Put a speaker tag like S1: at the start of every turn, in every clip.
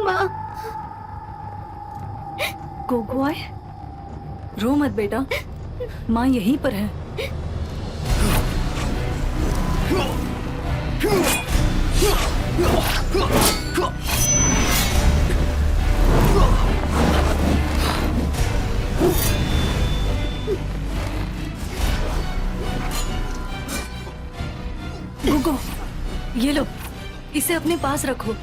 S1: माँ, गोगो आए? रो मत बेटा, माँ यहीं पर है। गोगो, ये लो, इसे अपने पास रखो।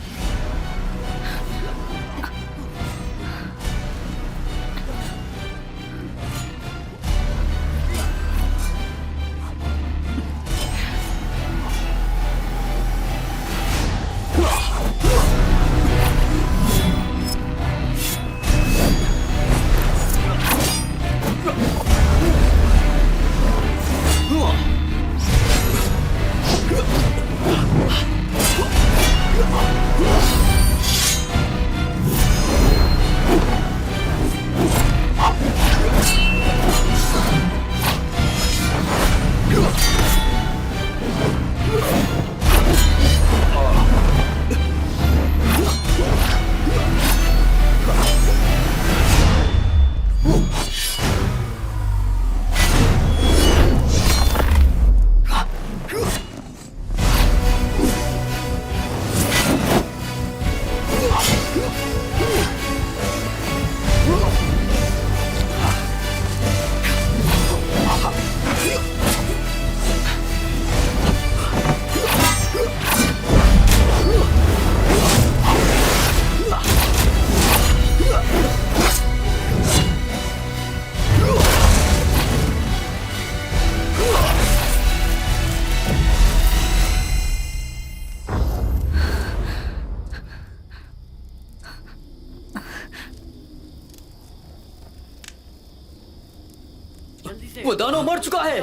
S2: वो दानव मर चुका है।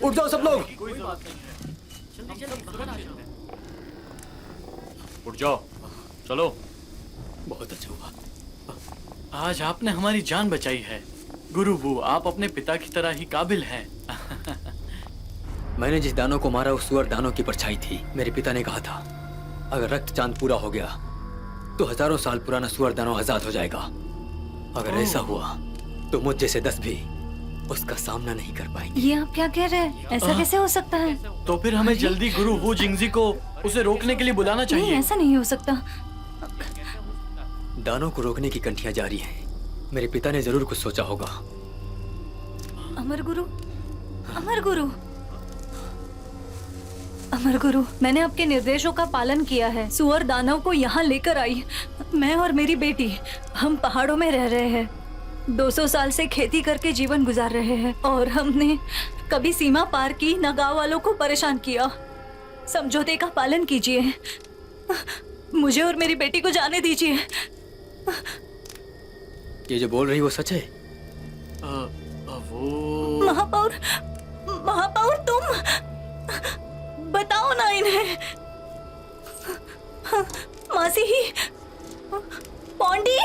S2: उठ जाओ सब लोग।
S3: उठ जाओ, चलो।
S2: बहुत अच्छा हुआ।
S3: आज आपने हमारी जान बचाई है गुरुबू। आप अपने पिता की तरह ही काबिल हैं।
S2: मैंने जिस दानव को मारा उस सुअर दानव की परछाई थी। मेरे पिता ने कहा था अगर रक्त चांद पूरा हो गया तो हजारों साल पुराना सुअर दानव आजाद हो जाएगा। अगर ऐसा हुआ तो मुझ जैसे 10 भी उसका सामना नहीं कर पाएंगे।
S1: ये आप क्या कह रहे हैं? ऐसा कैसे हो सकता है?
S3: तो फिर हमें जल्दी गुरु वू जिंगजी को उसे रोकने के लिए बुलाना चाहिए।
S1: नहीं, ऐसा नहीं हो सकता।
S2: दानव को रोकने की कंठियां जारी हैं। मेरे पिता ने जरूर कुछ सोचा होगा।
S1: अमर गुरु, अमर गुरु, अमर गुरु, मैंने आपके निर्देशों का पालन किया है। सुअर दानव को यहाँ लेकर आई। मैं और मेरी बेटी, हम पहाड़ों में रह रहे हैं। 200 साल से खेती करके जीवन गुजार रहे हैं और हमने कभी सीमा पार की न गांव वालों को परेशान किया। समझौते का पालन कीजिए। मुझे और मेरी बेटी को जाने दीजिए।
S2: ये जो बोल रही वो सच है?
S3: वो
S1: महापौर, महापौर तुम बताओ ना इन्हें। मासी ही, पौंडी,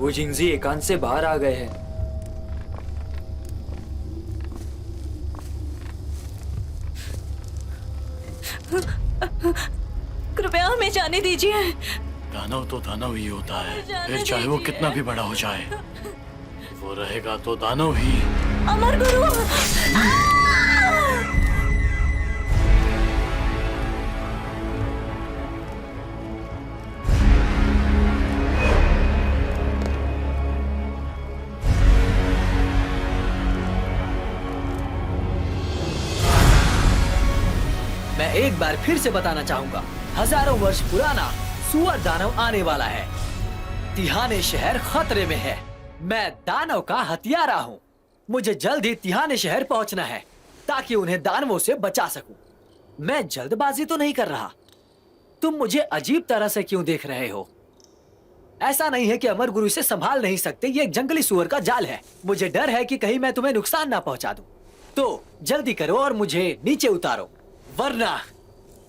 S4: वो जिंगजी एकांत से बाहर आ गए हैं।
S1: कृपया हमें जाने दीजिए।
S3: दानव तो दानव ही होता है,
S1: जाने
S3: फिर चाहे वो
S1: दीजिए।
S3: कितना भी बड़ा हो जाए, वो रहेगा तो दानव ही।
S1: अमर गुरु।
S5: मैं एक बार फिर से बताना चाहूंगा, हजारों वर्ष पुराना सुअर दानव आने वाला है। तिहाने शहर खतरे में है। मैं दानव का हथियारा हूँ। मुझे जल्द ही तिहाने शहर पहुंचना है ताकि उन्हें दानवों से बचा सकूं। मैं जल्दबाजी तो नहीं कर रहा। तुम मुझे अजीब तरह से क्यों देख रहे हो? ऐसा नहीं है कि अमर गुरु इसे संभाल नहीं सकते। ये एक जंगली सुअर का जाल है। मुझे डर है कि कहीं मैं तुम्हें नुकसान ना पहुंचा दूं। तो जल्दी करो और मुझे नीचे उतारो, वरना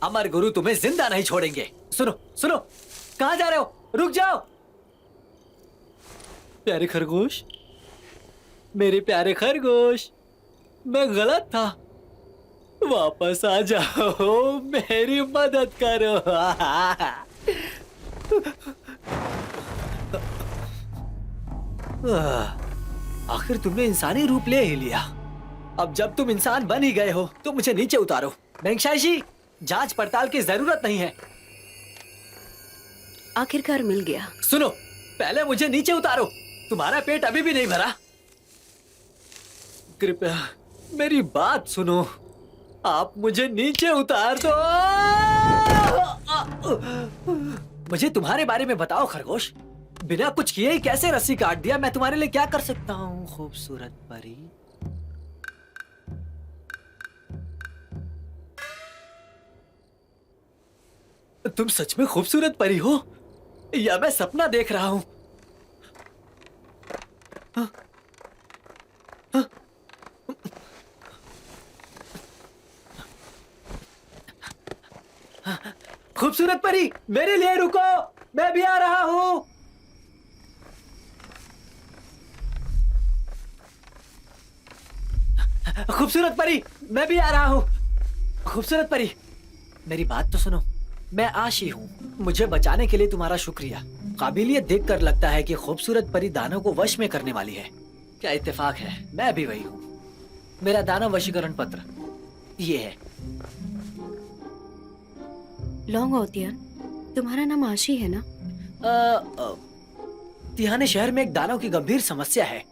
S5: अमर गुरु तुम्हें जिंदा नहीं छोड़ेंगे। सुनो सुनो, कहां जा रहे हो? रुक जाओ। प्यारे खरगोश, मेरे प्यारे खरगोश, मैं गलत था। वापस आ जाओ, मेरी मदद करो। आखिर तुमने इंसानी रूप ले ही लिया। अब जब तुम इंसान बन ही गए हो तो मुझे नीचे उतारो। मेंगशाइशी, जांच पड़ताल की जरूरत नहीं है।
S6: आखिरकार मिल गया।
S5: सुनो, पहले मुझे नीचे उतारो। तुम्हारा पेट अभी भी नहीं भरा? कृपया मेरी बात सुनो। आप मुझे नीचे उतार दो। मुझे तुम्हारे बारे में बताओ खरगोश। बिना कुछ किए ही कैसे रस्सी काट दिया? मैं तुम्हारे लिए क्या कर सकता हूँ खूबसूरत परी? तुम सच में खूबसूरत परी हो या मैं सपना देख रहा हूं? खूबसूरत परी, मेरे लिए रुको, मैं भी आ रहा हूं। खूबसूरत परी, मैं भी आ रहा हूं। खूबसूरत परी, मेरी बात तो सुनो। मैं आशी हूँ। मुझे बचाने के लिए तुम्हारा शुक्रिया। काबिलियत देखकर लगता है कि खूबसूरत परी दानव को वश में करने वाली है। क्या इत्तेफाक है, मैं भी वही हूँ। मेरा दानव वशीकरण पत्र ये है।
S6: लॉन्ग ओतियन, तुम्हारा नाम आशी है ना?
S5: तिहाने शहर में एक दानव की गंभीर समस्या है।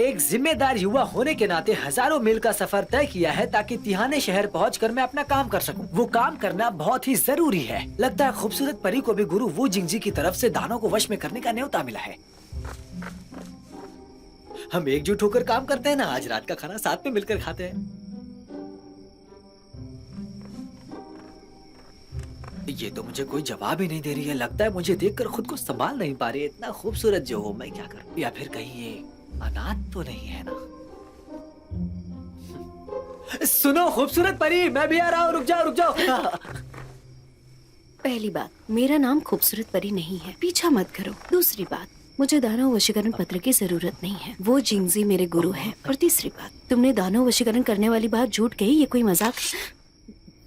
S5: एक जिम्मेदार युवा होने के नाते हजारों मील का सफर तय किया है ताकि तिहाने शहर पहुंचकर मैं अपना काम कर सकूं। वो काम करना बहुत ही जरूरी है। लगता है खूबसूरत परी को भी गुरु वू जिंगजी की तरफ से दानव को वश में करने का न्योता मिला है। हम एकजुट होकर काम करते हैं ना। आज रात का खाना साथ में मिलकर खाते हैं। ये तो मुझे कोई जवाब ही नहीं दे रही है। लगता है मुझे देखकर खुद को संभाल नहीं पा रही है। इतना खूबसूरत जो हो, मैं क्या करूं? या फिर कहीं ये अनाथ तो नहीं है ना? सुनो खूबसूरत परी, मैं भी आ रहा हूँ। रुक जाओ रुक जाओ।
S6: पहली बात, मेरा नाम खूबसूरत परी नहीं है, पीछा मत करो। दूसरी बात, मुझे दानव वशीकरण पत्र की जरूरत नहीं है। वो जिंगजी मेरे गुरु हैं। और तीसरी बात, तुमने दानव वशीकरण करने वाली बात झूठ कही, ये कोई मजाक?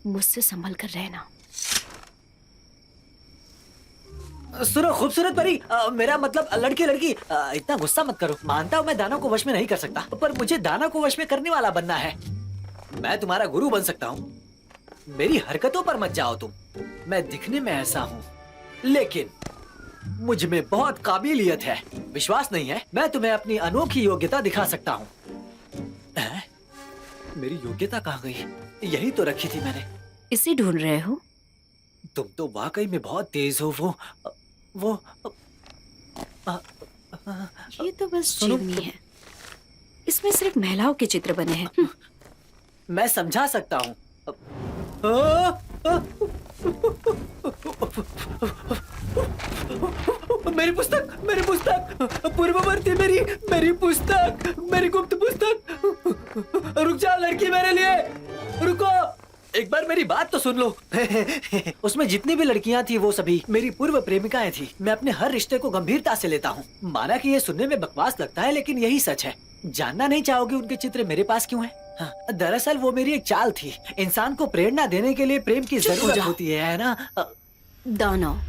S6: मुझसे संभल कर रहना।
S5: सुनो खूबसूरत परी, मेरा मतलब लड़की लड़की, इतना गुस्सा मत करो। मानता हूँ मैं दानव को वश में नहीं कर सकता, पर मुझे दानव को वश में करने वाला बनना है। मैं तुम्हारा गुरु बन सकता हूँ। मेरी हरकतों पर मत जाओ तुम। मैं दिखने में ऐसा हूँ, लेकिन मुझ में बहुत काबिलियत है। विश्वास नहीं है? मैं तुम्हें अपनी अनोखी योग्यता दिखा सकता हूँ। मेरी योग्यता कहाँ गई? यही तो रखी थी मैंने।
S6: इसे ढूंढ रहे हो?
S5: तुम तो वाकई में बहुत तेज हो। वो
S6: ये तो बस
S5: सुनो,
S6: जीवनी है। इसमें सिर्फ महिलाओं के चित्र बने हैं।
S5: मैं समझा सकता हूँ। मेरी पुस्तक, मेरी पुस्तक, पूर्ववर्ती, मेरी पुस्तक, मेरी गुप्त पुस्तक। रुक जाओ लड़की, मेरे लिए रुको। एक बार मेरी बात तो सुन लो। उसमें जितनी भी लड़कियां थी वो सभी मेरी पूर्व प्रेमिकाएं थी। मैं अपने हर रिश्ते को गंभीरता से लेता हूँ। माना कि ये सुनने में बकवास लगता है, लेकिन यही सच है। जानना नहीं चाहोगे उनके चित्र मेरे पास क्यों हैं? हाँ, दरअसल वो मेरी एक चाल थी। इंसान को प्रेरणा देने के लिए प्रेम की जरूरत होती है ना?
S6: दानव,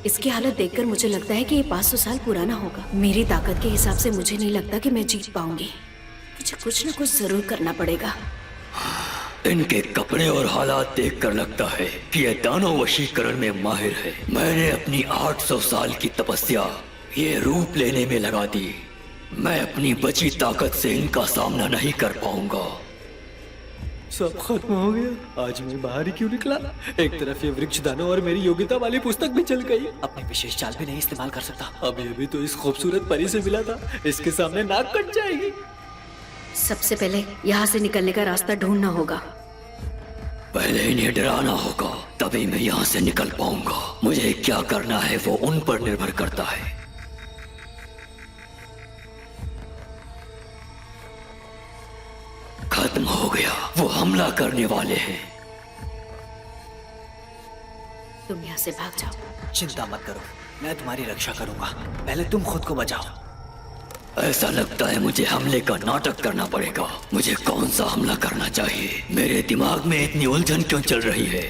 S6: इसकी हालत देखकर मुझे लगता है कि ये 500 साल पुराना होगा। मेरी ताकत के हिसाब से मुझे नहीं लगता कि मैं जीत पाऊंगी। मुझे कुछ न कुछ जरूर करना पड़ेगा।
S2: इनके कपड़े और हालात देखकर लगता है कि ये दानव वशीकरण में माहिर है। मैंने अपनी 800 साल की तपस्या ये रूप लेने में लगा दी। मैं अपनी बची ताकत से इनका सामना नहीं कर पाऊंगा।
S5: सब खत्म हो गया। आज मैं बाहर ही क्यों निकला? एक तरफ ये वृक्ष दानव और मेरी योग्यता वाली पुस्तक भी चल गई। अपनी विशेष चाल भी नहीं इस्तेमाल कर सकता। अभी तो इस खूबसूरत परी से मिला था, इसके सामने नाक कट जाएगी।
S6: सबसे पहले यहाँ से निकलने का रास्ता ढूंढना होगा।
S2: पहले इन्हें डराना होगा, तभी मैं यहाँ से निकल पाऊंगा। मुझे क्या करना है वो उन पर निर्भर करता है। खत्म हो गया, वो हमला करने वाले हैं।
S6: तुम यहाँ से भाग जाओ।
S5: चिंता मत करो, मैं तुम्हारी रक्षा करूंगा। पहले तुम खुद को बचाओ।
S2: ऐसा लगता है मुझे हमले का नाटक करना पड़ेगा। मुझे कौन सा हमला करना चाहिए? मेरे दिमाग में इतनी उलझन क्यों चल रही है?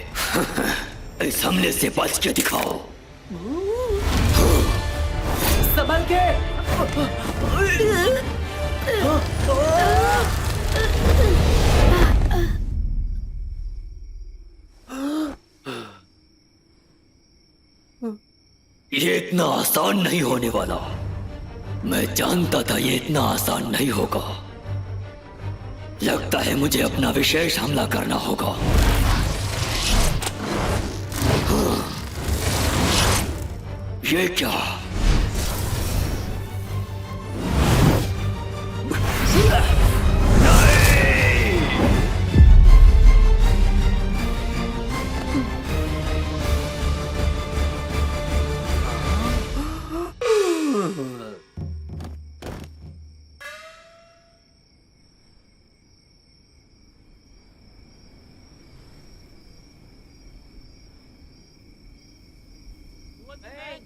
S2: इस हमले से बच के दिखाओ।
S5: संभल के।
S2: ये इतना आसान नहीं होने वाला। मैं जानता था ये इतना आसान नहीं होगा। लगता है मुझे अपना विशेष हमला करना होगा। ये क्या?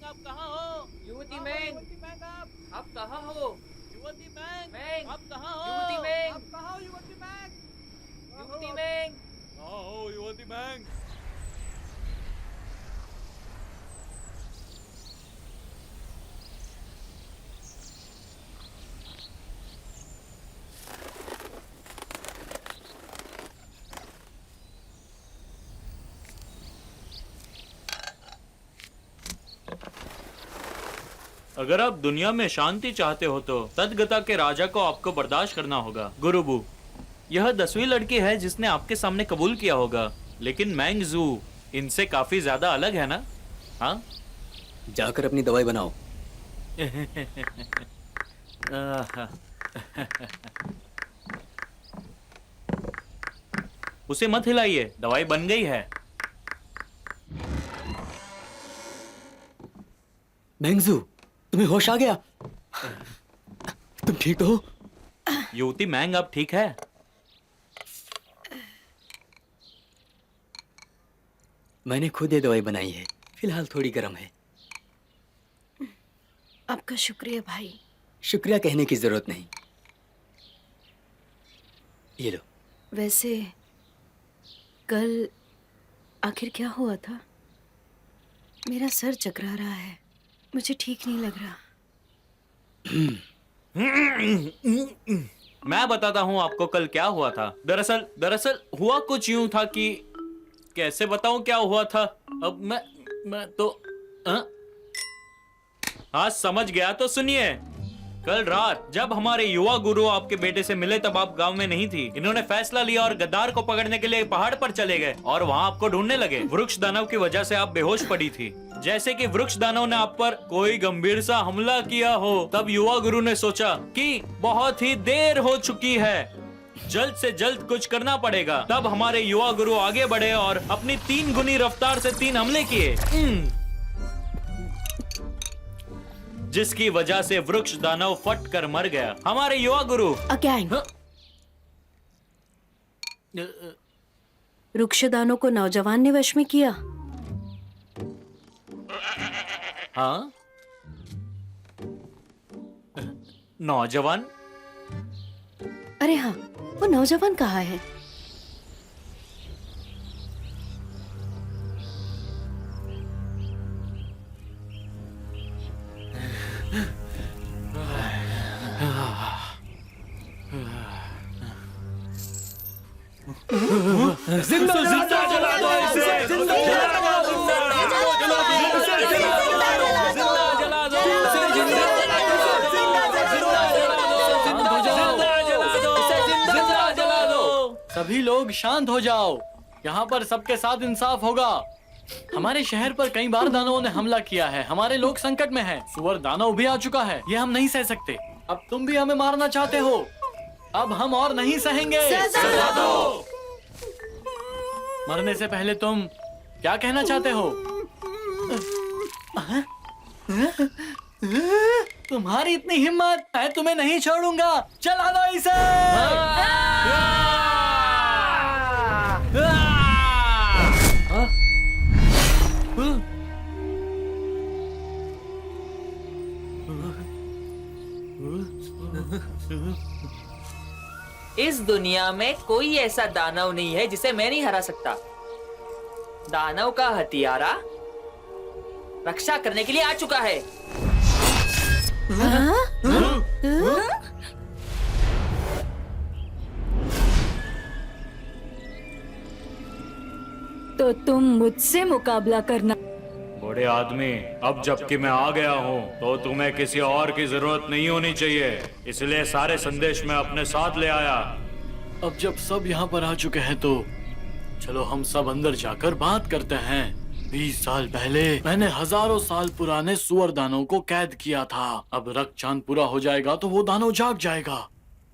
S7: आप कहाँ हो? युवती मैंग, आप कहाँ हो? युवती मैंग, आप कहाँ हो? युवती मैंग, आप कहाँ हो? युवती मैंग, युवती मैंग, कहाँ हो? युवती मैंग।
S8: अगर आप दुनिया में शांति चाहते हो तो तदगता के राजा को आपको बर्दाश्त करना होगा। गुरुबू, यह 10वीं लड़की है जिसने आपके सामने कबूल किया होगा, लेकिन मैंग जू इनसे काफी ज्यादा अलग है ना? हाँ?
S2: जाकर अपनी दवाई बनाओ।
S8: उसे मत हिलाइए, दवाई बन गई है।
S2: मैंगजू, तुम्हें होश आ गया? तुम ठीक हो?
S8: युवती मैंग, आप ठीक है?
S2: मैंने खुद ये दवाई बनाई है, फिलहाल थोड़ी गर्म है।
S6: आपका शुक्रिया भाई।
S2: शुक्रिया कहने की जरूरत नहीं। ये लो।
S6: वैसे कल आखिर क्या हुआ था? मेरा सर चकरा रहा है, मुझे ठीक नहीं लग रहा।
S8: मैं बताता हूँ आपको कल क्या हुआ था। दरअसल हुआ कुछ यूं था कि कैसे बताऊं क्या हुआ था। अब मैं तो हाँ समझ गया, तो सुनिए। कल रात जब हमारे युवा गुरु आपके बेटे से मिले तब आप गांव में नहीं थी। इन्होंने फैसला लिया और गद्दार को पकड़ने के लिए पहाड़ पर चले गए और वहां आपको ढूंढने लगे। वृक्ष दानव की वजह से आप बेहोश पड़ी थी। जैसे कि वृक्ष दानव ने आप पर कोई गंभीर सा हमला किया हो, तब युवा गुरु ने सोचा कि बहुत ही देर हो चुकी है, जल्द से जल्द कुछ करना पड़ेगा, तब हमारे युवा गुरु आगे बढ़े और अपनी 3 गुनी रफ्तार से 3 हमले किए, जिसकी वजह से वृक्ष दानव फट कर मर गया। हमारे युवा गुरु
S6: अगैन वृक्षदानों को नौजवान ने वश में किया।
S8: हाँ, नौजवान?
S6: अरे हाँ, वो नौजवान कहाँ है?
S3: सभी लोग शांत हो जाओ, यहाँ पर सबके साथ इंसाफ होगा। हमारे शहर पर कई बार दानवों ने हमला किया है, हमारे लोग संकट में हैं। सुअर दानव भी आ चुका है, ये हम नहीं सह सकते। अब तुम भी हमें मारना चाहते हो, अब हम और नहीं सहेंगे। सजा दो। मरने से पहले तुम क्या कहना चाहते हो? तुम्हारी इतनी हिम्मत, मैं तुम्हें नहीं छोड़ूंगा। चला दो इसे।
S7: इस दुनिया में कोई ऐसा दानव नहीं है जिसे मैं नहीं हरा सकता। दानव का हथियारा रक्षा करने के लिए आ चुका है।
S1: तो तुम मुझसे मुकाबला करना।
S8: बूढ़े आदमी, अब जबकि मैं आ गया हूँ तो तुम्हें किसी और की जरूरत नहीं होनी चाहिए, इसलिए सारे संदेश मैं अपने साथ ले आया।
S3: अब जब सब यहाँ पर आ चुके हैं तो चलो हम सब अंदर जाकर बात करते हैं। 20 साल पहले मैंने हजारों साल पुराने सुअर दानव को कैद किया था। अब रक्त चांद पूरा हो जाएगा तो वो दानव जाग जाएगा,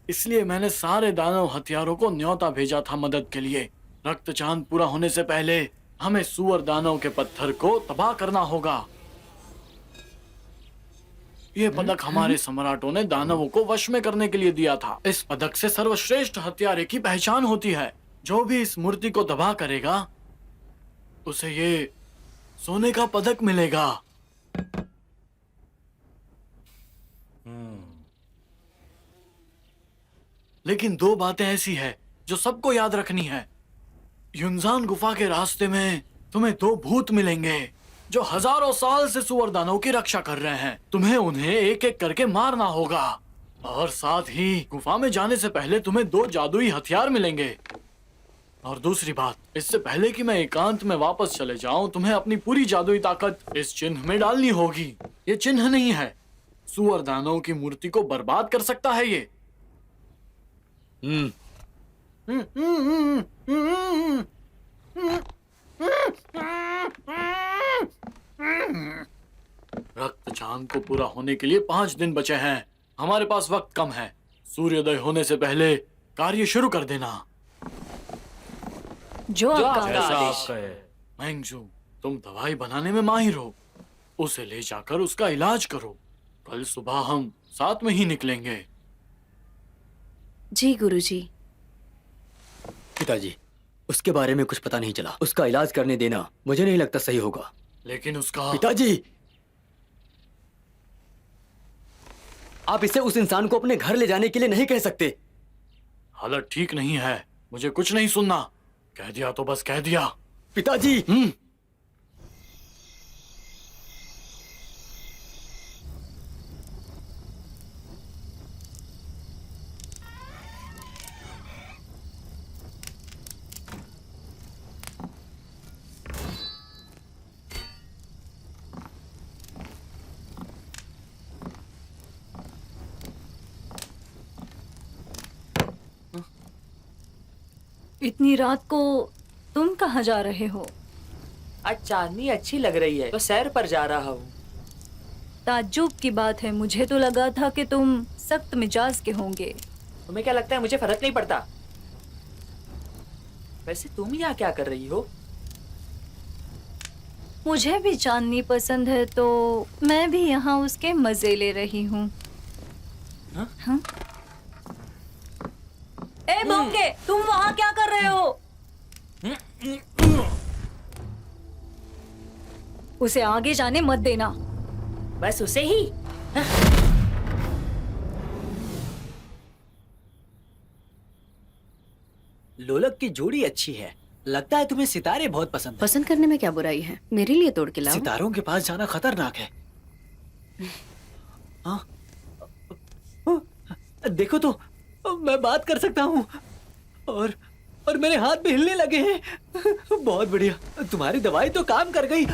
S3: इसलिए मैंने सारे दानव हथियारों को न्योता भेजा था मदद के लिए। रक्त चांद पूरा होने से पहले हमें सुअर दानव के पत्थर को तबाह करना होगा। ये पदक हमारे सम्राटों ने दानवों को वश में करने के लिए दिया था। इस पदक से सर्वश्रेष्ठ हत्यारे की पहचान होती है। जो भी इस मूर्ति को तबाह करेगा उसे ये सोने का पदक मिलेगा। लेकिन 2 बातें ऐसी है जो सबको याद रखनी है। युनजान गुफा के रास्ते में तुम्हें 2 भूत मिलेंगे जो हजारों साल से सुअर दानव की रक्षा कर रहे हैं। तुम्हें उन्हें एक एक करके मारना होगा, और साथ ही गुफा में जाने से पहले तुम्हें 2 जादुई हथियार मिलेंगे। और दूसरी बात, इससे पहले कि मैं एकांत में वापस चले जाऊं, तुम्हें अपनी पूरी जादुई ताकत इस चिन्ह में डालनी होगी। ये चिन्ह नहीं है, सुअर दानव की मूर्ति को बर्बाद कर सकता है ये। रक्त चांद को पूरा होने के लिए 5 दिन बचे हैं। हमारे पास वक्त कम है। सूर्योदय होने से पहले कार्य शुरू कर देना।
S1: जो आपका
S8: जैसा
S7: आदेश।
S8: आप कहे।
S3: मैंगजू, तुम दवाई बनाने में माहिर हो, उसे ले जाकर उसका इलाज करो। कल सुबह हम साथ में ही निकलेंगे।
S6: जी गुरुजी।
S2: पिताजी, उसके बारे में कुछ पता नहीं चला। उसका इलाज करने देना मुझे नहीं लगता सही होगा।
S3: लेकिन उसका
S2: पिताजी, आप इसे उस इंसान को अपने घर ले जाने के लिए नहीं कह सकते।
S3: हालत ठीक नहीं है, मुझे कुछ नहीं सुनना। कह दिया तो बस कह दिया।
S2: पिताजी,
S1: इतनी रात को तुम कहाँ जा रहे हो?
S7: आज चांदनी अच्छी लग रही है तो सैर पर जा रहा हूँ।
S1: ताज्जुब की बात है, मुझे तो लगा था कि तुम सख्त मिजाज के होंगे।
S7: तुम्हें क्या लगता है मुझे फर्क नहीं पड़ता?
S4: वैसे तुम यहाँ क्या कर रही हो?
S1: मुझे भी चांदनी पसंद है तो मैं भी यहाँ उसके मजे ले रही हूँ।
S4: हाँ?
S1: हाँ? ए भोंगे, तुम वहाँ क्या कर रहे हो? उसे आगे जाने मत देना।
S4: बस उसे ही।
S5: लोलक की जोड़ी अच्छी है। लगता है तुम्हें सितारे बहुत पसंद हैं।
S6: पसंद करने में क्या बुराई है? मेरे लिए तोड़ के लाओ।
S5: सितारों के पास जाना खतरनाक है। हाँ? देखो तो, मैं बात कर सकता हूँ और मेरे हाथ भी हिलने लगे हैं। बहुत बढ़िया, तुम्हारी दवाई तो काम कर गई।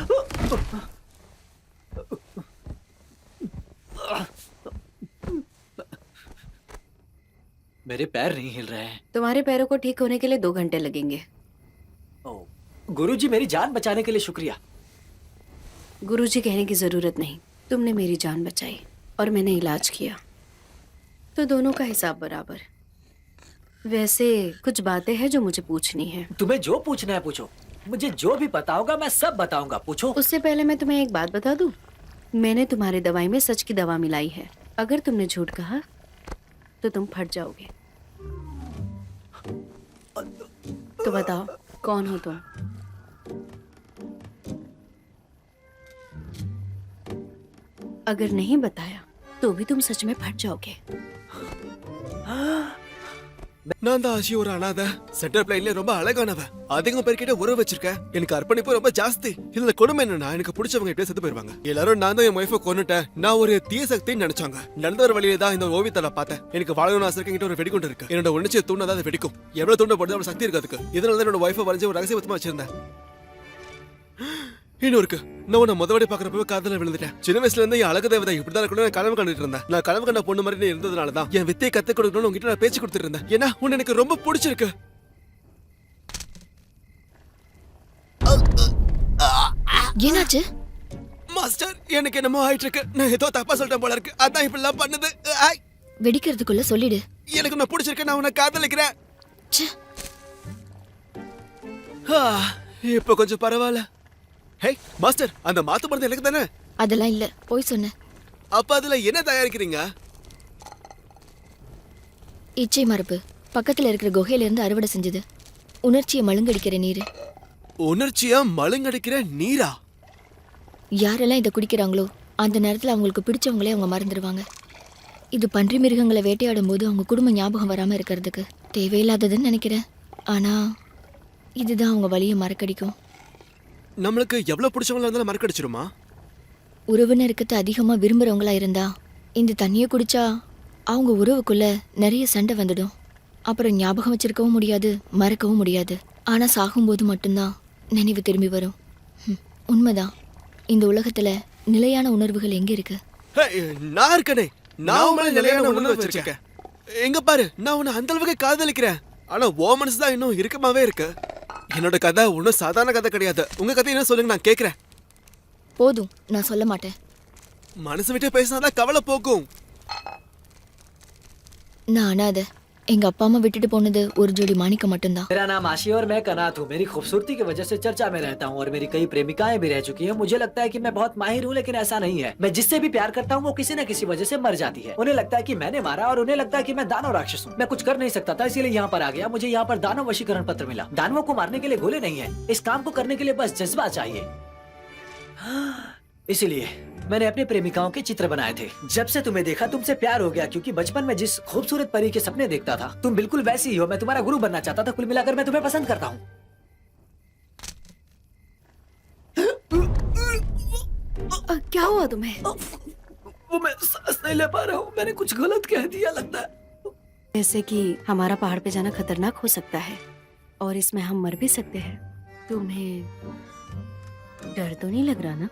S5: मेरे पैर नहीं हिल रहे हैं।
S6: तुम्हारे पैरों को ठीक होने के लिए 2 घंटे लगेंगे।
S5: गुरुजी, मेरी जान बचाने के लिए शुक्रिया।
S6: गुरुजी कहने की जरूरत नहीं। तुमने मेरी जान बचाई और मैंने इलाज किया, तो दोनों का हिसाब बराबर। वैसे कुछ बातें हैं जो मुझे पूछनी है।
S5: तुम्हें जो पूछना है पूछो। मुझे जो भी पता होगा मैं सब बताऊंगा, पूछो।
S6: उससे पहले मैं तुम्हें एक बात बता दूं। मैंने तुम्हारी दवाई में सच की दवा मिलाई है। अगर तुमने झूठ कहा तो तुम फट जाओगे। तो बताओ, कौन हो तुम? अगर नहीं बताया तो भी तुम सच में फट जाओगे।
S9: நான் தான் ஆஷி ஒரு அனாதை. சென்டர் பிளைன்ல ரொம்ப அழகானவ. அதிகம் பேர்கிட்ட உறவு வச்சிருக்கேன். எனக்கு அர்ப்பணிப்பு ரொம்ப ஜாஸ்தி. இதுல கொடுமை என்னன்னா, எனக்கு பிடிச்சவங்க இப்படியே செத்து போயிருவாங்க. எல்லாரும் நான் தான் என் ஒய்ஃபை கொன்னுட்டேன், நான் ஒரு தீய சக்தின்னு நினைச்சாங்க. நடந்த ஒரு வழியில தான் இந்த ஓவியத்தை நான் பார்த்தேன். எனக்கு வாழணும்னு ஆசை இருக்கு. என்கிட்ட ஒரு வெடிகுண்டு இருக்கு. என்னோட உணர்ச்சியை தூண்டா அது வெடிக்கும். எவ்வளவு தூண்டப்படுது அவ்வளவு சக்தி இருக்கு அதுக்கு. இதனால தான் என்னோட ஒய்ஃபை வரைஞ்சு ஒரு ரகசியமா வச்சிருந்தேன். இன்னும் இருக்கு. நான் உன்னை முதல் வாட்டி பாக்குறப்பவே காதல விழுந்துட்டேன். சின்ன வயசுல இருந்து என் அழகு தேவதை இப்படிதான் இருக்கணும்னு நான் கனவு கண்டுட்டு இருந்தேன். நான் கனவு கண்ட பொண்ணு மாதிரி நீ இருந்ததுனால தான் என் வித்தையை கத்து கொடுக்கணும்னு உங்ககிட்ட நான் பேச்சு கொடுத்துட்டு இருந்தேன். ஏன்னா உன்னை எனக்கு ரொம்ப பிடிச்சிருக்கு.
S10: என்னாச்சு?
S9: மாஸ்டர், எனக்கு என்னமோ ஆயிட்டு இருக்கு. நான் ஏதோ தப்பா சொல்லிட்டேன் போல இருக்கு. அதான் இப்படிலாம் பண்ணுது. ஆய்.
S10: வெடிக்கிறதுக்குள்ள சொல்லிடு.
S9: எனக்கு நான் பிடிச்சிருக்கு. நான் உன்னை காதலிக்கிறேன்.
S10: ச்சே.
S9: இப்போ கொஞ்சம் பரவாயில்ல. ஹே மாஸ்டர், அந்த மாத்து மருந்து எனக்கு தானே?
S10: அதெல்லாம் இல்ல, போய் சொன்னேன்.
S9: அப்ப அதுல என்ன தயாரிக்கிறீங்க?
S10: இச்சை மரப்பு பக்கத்துல இருக்கிற குகையில இருந்து அறுவடை செஞ்சது. உணர்ச்சியை மழுங்கடிக்கிற நீர்.
S9: உணர்ச்சியா மழுங்கடிக்கிற நீரா?
S10: யாரெல்லாம் இதை குடிக்கிறாங்களோ அந்த நேரத்துல அவங்களுக்கு பிடிச்சவங்களே அவங்க மறந்துடுவாங்க. இது பன்றி மிருகங்களை வேட்டையாடும் போது அவங்க குடும்ப ஞாபகம் வராம இருக்கிறதுக்கு தேவையில்லாததுன்னு நினைக்கிறேன். ஆனா இதுதான் அவங்க வலியை மறக்கடிக்கும்.
S9: நம்மளுக்கு எவ்வளவு பிடிச்சவங்களா இருந்தாலும் மறக்கடிச்சிருமா?
S10: உறவினருக்கு அதிகமா விரும்புறவங்களா இருந்தா இந்த தண்ணியை குடிச்சா அவங்க உறவுக்குள்ள நிறைய சண்டை வந்துடும். அப்புறம் ஞாபகம் வச்சிருக்கவும் முடியாது, மறக்கவும் முடியாது. ஆனா சாகும்போது மட்டும்தான் நினைவு திரும்பி வரும். உண்மைதான். இந்த உலகத்துல நிலையான உணர்வுகள் எங்க இருக்கு?
S9: நான் இருக்கனே. நான் உங்களை நிலையான உணர்வு வச்சிருக்கேன். எங்க பாரு, நான் உன்னை அந்த அளவுக்கு காதலிக்கிறேன். ஆனா ஓ மனசு தான் இன்னும் இறுக்கமாவே இருக்கு. என்னோட கதை ஒன்றும் சாதாரண கதை கிடையாது. உங்க கதை என்ன சொல்லுங்க, நான் கேட்கிறேன்.
S10: போதும், நான் சொல்ல மாட்டேன்.
S9: மனசு விட்டு பேசினாதான் கவலை போகும்.
S10: நான் அனாதை. எங்க அப்பா அம்மா விட்டுட்டு போனது ஒரு ஜோடி மாணிக்கம் மட்டும்தான்.
S5: मेरा नाम आशी और मैं कनाथ हूँ। मेरी खूबसूरती की वजह से चर्चा में रहता हूँ और मेरी कई प्रेमिकाएं भी रह चुकी हैं। मुझे लगता है कि मैं बहुत माहिर हूँ, लेकिन ऐसा नहीं है। मैं जिससे भी प्यार करता हूँ वो किसी न किसी वजह से मर जाती है। उन्हें लगता है कि मैंने मारा और उन्हें लगता है कि मैं दानव राक्षस हूँ। मैं कुछ कर नहीं सकता था, इसीलिए यहाँ पर आ गया। मुझे यहाँ पर दानव वशीकरण पत्र मिला। दानवों को मारने के लिए गोले नहीं है, इस काम को करने के लिए बस जज्बा चाहिए। इसीलिए मैंने अपनी प्रेमिकाओं के चित्र बनाए थे। जब से तुम्हें देखा तुमसे प्यार हो गया, क्योंकि बचपन में जिस खूबसूरत परी के सपने देखता था तुम बिल्कुल वैसी ही हो। मैं तुम्हारा गुरु बनना चाहता था। कुल मिलाकर मैं तुम्हें पसंद करता हूँ।
S6: क्या हुआ तुम्हें?
S5: वो मैं सांस नहीं ले पा रहा हूँ। मैंने कुछ गलत कह दिया लगता है।
S6: जैसे कि हमारा पहाड़ पे जाना खतरनाक हो सकता है और इसमें हम मर भी सकते हैं। तुम्हें डर तो नहीं लग रहा ना?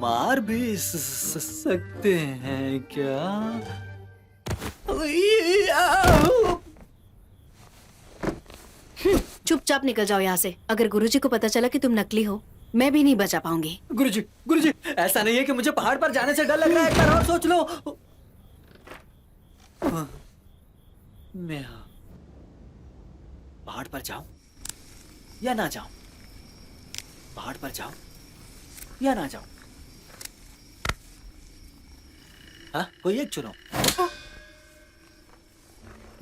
S5: मार भी सकते हैं क्या?
S6: चुपचाप निकल जाओ यहाँ से। अगर गुरुजी को पता चला कि तुम नकली हो, मैं भी नहीं बचा पाऊंगी।
S5: गुरुजी, गुरुजी, ऐसा नहीं है कि मुझे पहाड़ पर जाने से डर लग रहा है। एक बार और सोच लो। मैं पहाड़ पर जाऊं या ना जाऊं? पहाड़ पर जाऊं या ना जाऊं? हाँ, कोई एक चुनो।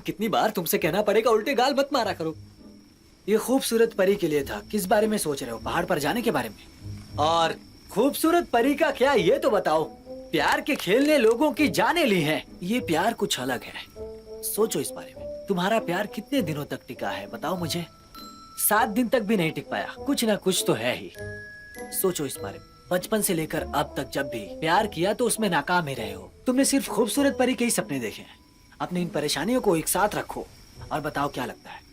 S5: कितनी बार तुमसे कहना पड़ेगा उल्टे गाल मत मारा करो। ये खूबसूरत परी के लिए था। किस बारे में सोच रहे हो? पहाड़ पर जाने के बारे में? और खूबसूरत परी का क्या, ये तो बताओ। प्यार के खेल ने लोगों की जानें ली हैं। ये प्यार कुछ अलग है। सोचो इस बारे में। तुम्हारा प्यार कितने दिनों तक टिका है बताओ मुझे? 7 दिन तक भी नहीं टिक पाया। कुछ ना कुछ तो है ही। सोचो इस बारे में। बचपन से लेकर अब तक जब भी प्यार किया तो उसमें नाकाम ही रहे हो। तुमने सिर्फ खूबसूरत परी के ही सपने देखे हैं। अपनी इन परेशानियों को एक साथ रखो और बताओ क्या लगता है।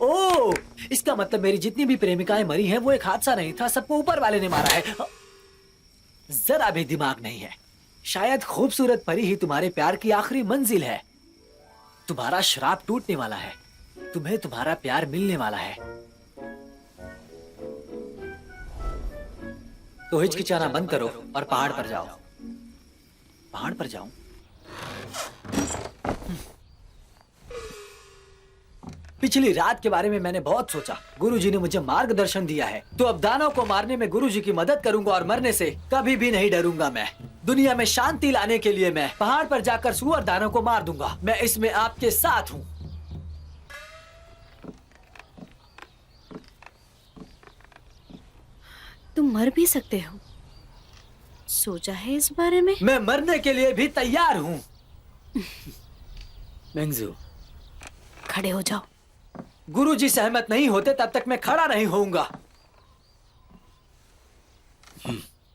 S5: ओह, इसका मतलब मेरी जितनी भी प्रेमिकाएं मरी हैं वो एक हादसा नहीं था, सबको ऊपर वाले ने मारा है। जरा भी दिमाग नहीं है। शायद खूबसूरत परी ही तुम्हारे प्यार की आखिरी मंजिल है। तुम्हारा श्राप टूटने वाला है। तुम्हें तुम्हारा प्यार मिलने वाला है। तो हिचकिचाना बंद करो और पहाड़ पर जाओ। पहाड़ पर जाऊं? पिछली रात के बारे में मैंने बहुत सोचा। गुरुजी ने मुझे मार्गदर्शन दिया है, तो अब दानव को मारने में गुरुजी की मदद करूंगा और मरने से कभी भी नहीं डरूंगा। मैं दुनिया में शांति लाने के लिए मैं पहाड़ पर जाकर सुअर दानव को मार दूंगा। मैं इसमें आपके साथ हूँ।
S6: तुम मर भी सकते हो। सोचा है इस बारे में?
S5: मैं मरने के लिए भी तैयार हूँ।
S2: मेंगजू,
S6: खड़े हो जाओ।
S5: गुरुजी सहमत नहीं होते तब तक मैं खड़ा नहीं होऊंगा।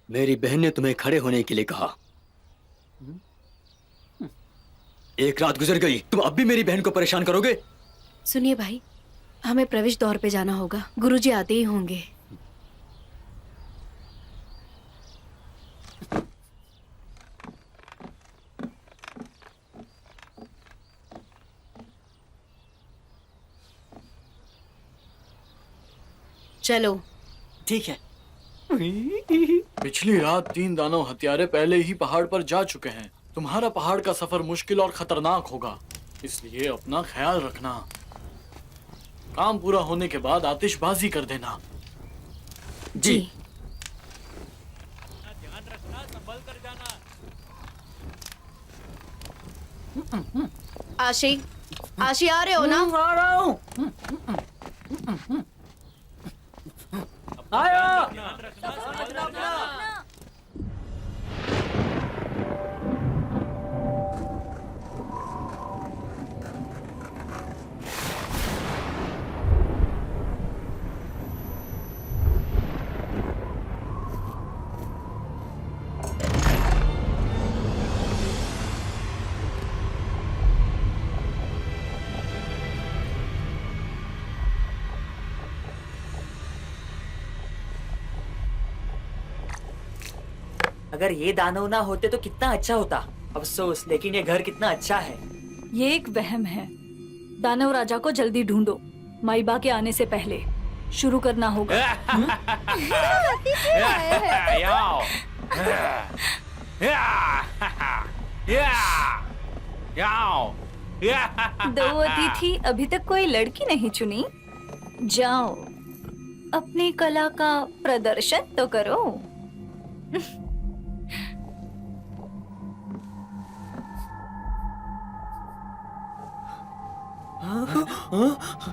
S2: मेरी बहन ने तुम्हें खड़े होने के लिए कहा। एक रात गुजर गई, तुम अब भी मेरी बहन को परेशान करोगे?
S6: सुनिए भाई, हमें प्रवेश द्वार पे जाना होगा। गुरुजी आते ही होंगे। चलो।
S5: ठीक है।
S3: पिछली रात 3 दानव हत्यारे पहले ही पहाड़ पर जा चुके हैं। तुम्हारा पहाड़ का सफर मुश्किल और खतरनाक होगा, इसलिए अपना ख्याल रखना। काम पूरा होने के बाद आतिशबाजी कर देना।
S6: जी।
S8: ध्यान रखना, संभल कर जाना।
S6: आशी, आशी आ रहे हो ना?
S5: आ रहा हूँ। आया।
S8: ध्यान रखना, संभल कर जाना।
S4: अगर ये दानव ना होते तो कितना अच्छा होता। अफसोस, लेकिन ये घर कितना अच्छा है।
S1: ये एक वहम है। दानव राजा को जल्दी ढूंढो, माइबा के आने से पहले। शुरू करना होगा।
S8: याओ। याओ।
S1: दो अतिथि, अभी तक कोई लड़की नहीं चुनी। जाओ, अपनी कला का प्रदर्शन तो करो।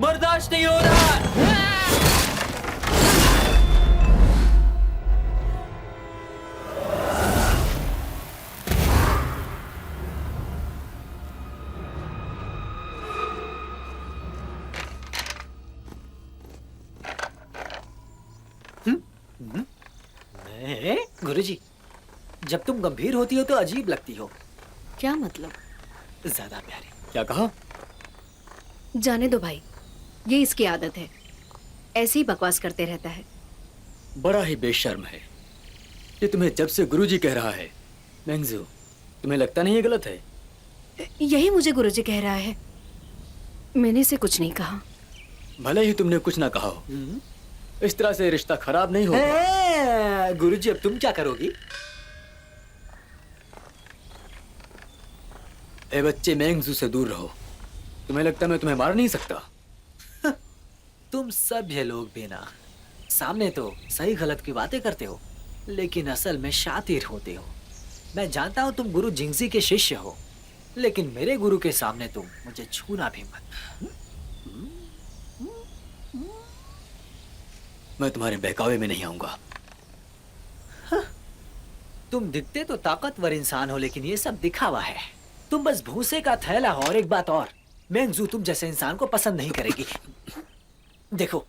S5: बर्दाश्त नहीं हो रहा। गुरुजी, जब तुम गंभीर होती हो तो अजीब लगती हो।
S6: क्या मतलब?
S5: ज्यादा प्यारी।
S2: क्या कहा?
S6: जाने दो भाई, ये इसकी आदत है। ऐसे ही बकवास करते रहता है।
S2: बड़ा ही बेशर्म है। ये तुम्हें जब से गुरुजी कह रहा है। मेंगजू, तुम्हें लगता नहीं ये गलत है?
S6: यही मुझे गुरुजी कह रहा है। मैंने इसे कुछ नहीं कहा।
S2: भले ही तुमने कुछ ना कहा हो, इस तरह से रिश्ता खराब नहीं होगा।
S5: गुरुजी, अब तुम क्या करोगी?
S2: ए बच्चे, मेंगजू से दूर रहो। तुम्हें लगता मैं तुम्हें मार नहीं सकता?
S5: तुम सभ्य लोग भी ना सामने तो सही गलत की बातें करते हो, लेकिन असल में शातिर होते हो। मैं जानता हूँ तुम गुरु जिंगजी के शिष्य हो, लेकिन मेरे गुरु के सामने तुम मुझे छूना भी मत।
S2: मैं तुम्हारे बहकावे में नहीं आऊंगा।
S5: तुम दिखते तो ताकतवर इंसान हो, लेकिन ये सब दिखावा है। तुम बस भूसे का थैला हो। और एक बात और, मेंगजू तुम जैसे इंसान को पसंद नहीं करेगी। देखो,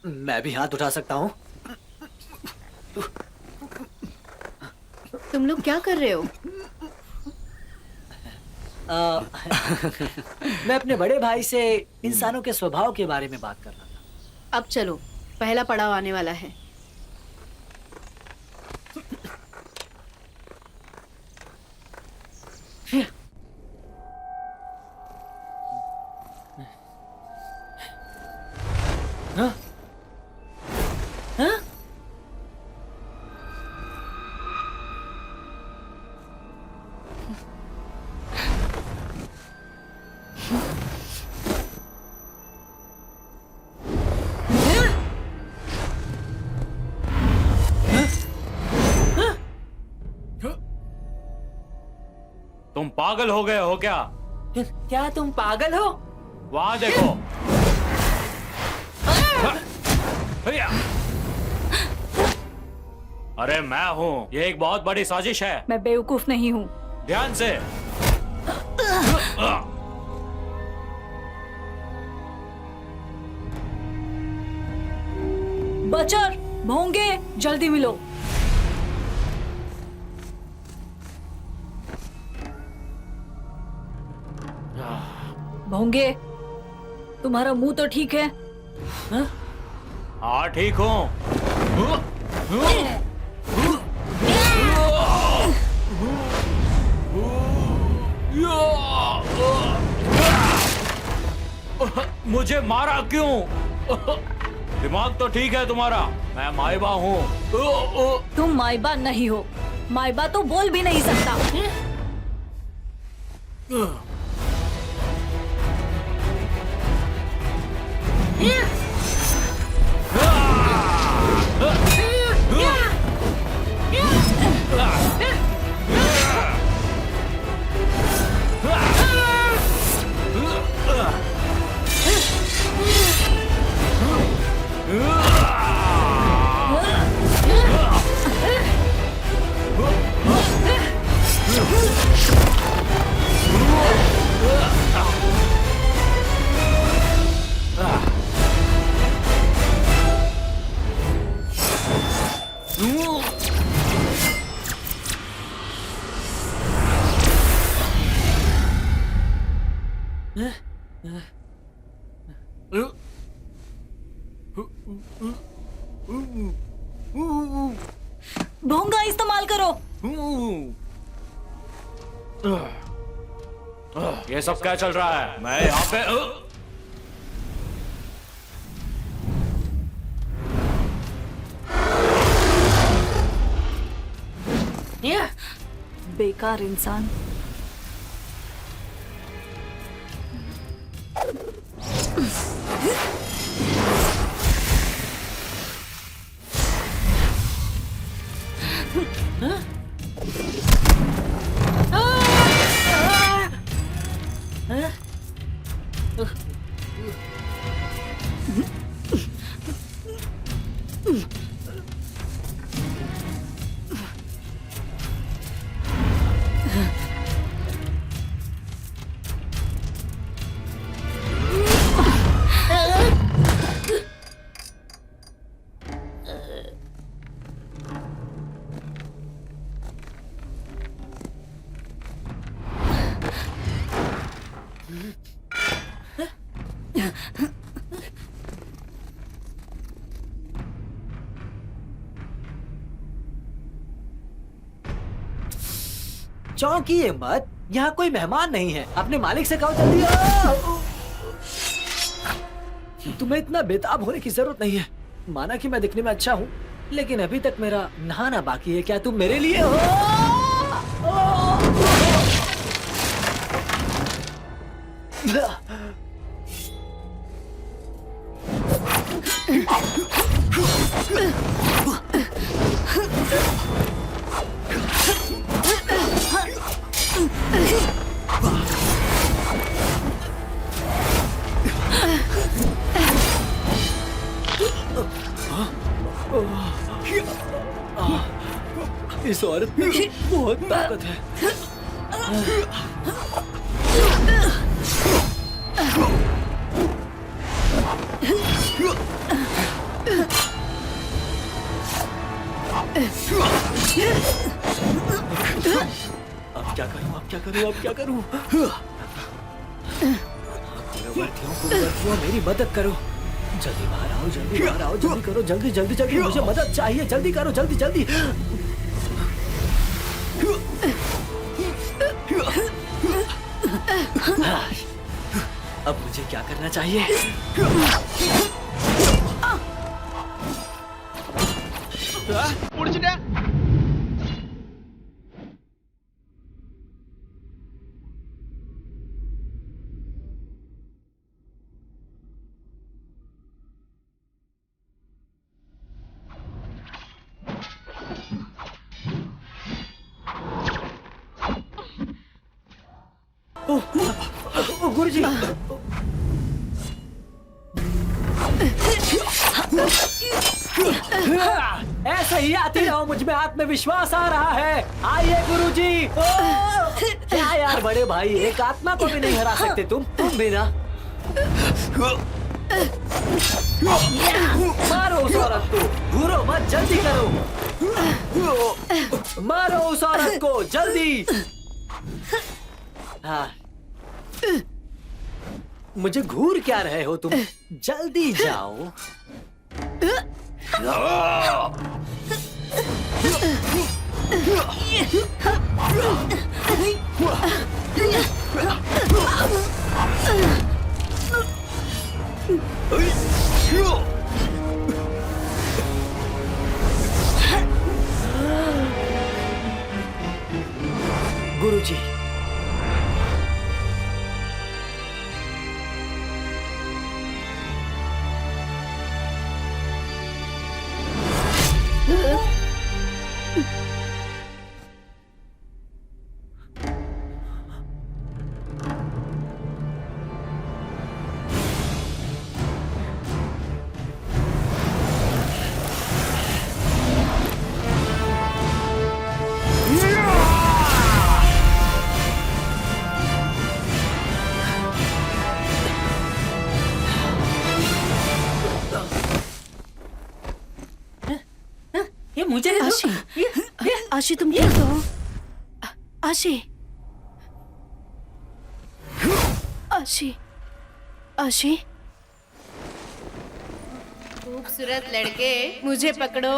S5: मैं भी हाथ उठा सकता हूँ।
S6: तुम लोग क्या कर रहे हो?
S5: मैं अपने बड़े भाई से इंसानों के स्वभाव के बारे में बात कर रहा था।
S6: अब चलो, पहला पड़ाव आने वाला है।
S5: हाँ? हाँ?
S8: तुम पागल हो गए हो क्या?
S4: क्या तुम पागल हो?
S8: वहां देखो। भैया, अरे मैं हूँ, ये एक बहुत बड़ी साजिश है।
S1: मैं बेवकूफ नहीं हूँ।
S8: ध्यान से।
S1: बचर, भोंगे, जल्दी मिलो। भोंगे, तुम्हारा मुंह तो ठीक है?
S8: हाँ ठीक हूँ। मुझे मारा क्यों? दिमाग तो ठीक है तुम्हारा। मैं माइबा हूँ।
S1: तुम माइबा नहीं हो। माइबा तो बोल भी नहीं सकता। भोंगा इस्तेमाल करो।
S8: ये सब क्या चल रहा है? मैं यहाँ पे
S1: बेकार इंसान।
S5: चौंकिए मत, यहाँ कोई मेहमान नहीं है। अपने मालिक से कहो जल्दी आओ। तुम्हें इतना बेताब होने की जरूरत नहीं है। माना कि मैं दिखने में अच्छा हूँ, लेकिन अभी तक मेरा नहाना बाकी है। क्या तुम मेरे लिए हो? इस औरत में तो बहुत ताकत है। अब क्या करूं, अब क्या करूं, अब क्या करूं? पूर्ववर्तियों, मेरी मदद करो। जल्दी बाहर आओ, जल्दी बाहर आओ, जल्दी करो, जल्दी जल्दी जल्दी, मुझे मदद चाहिए, जल्दी करो, जल्दी जल्दी। अब मुझे क्या करना चाहिए? गुरुजी, ऐसे ही आती रहो, मुझ में आत्मविश्वास आ रहा है। आइए गुरुजी। क्या यार बड़े भाई, एक आत्मा को भी नहीं हरा सकते तुम भी ना। मारो उस औरत को, घूरो मत, जल्दी करो। मारो उस औरत को, जल्दी। हाँ, मुझे घूर क्या रहे हो तुम? जल्दी जाओ। गुरुजी,
S4: ये मुझे
S6: आशी, आशी तुम ठीक हो? आशी, आशी, आशी।
S11: खूबसूरत लड़के, मुझे पकड़ो।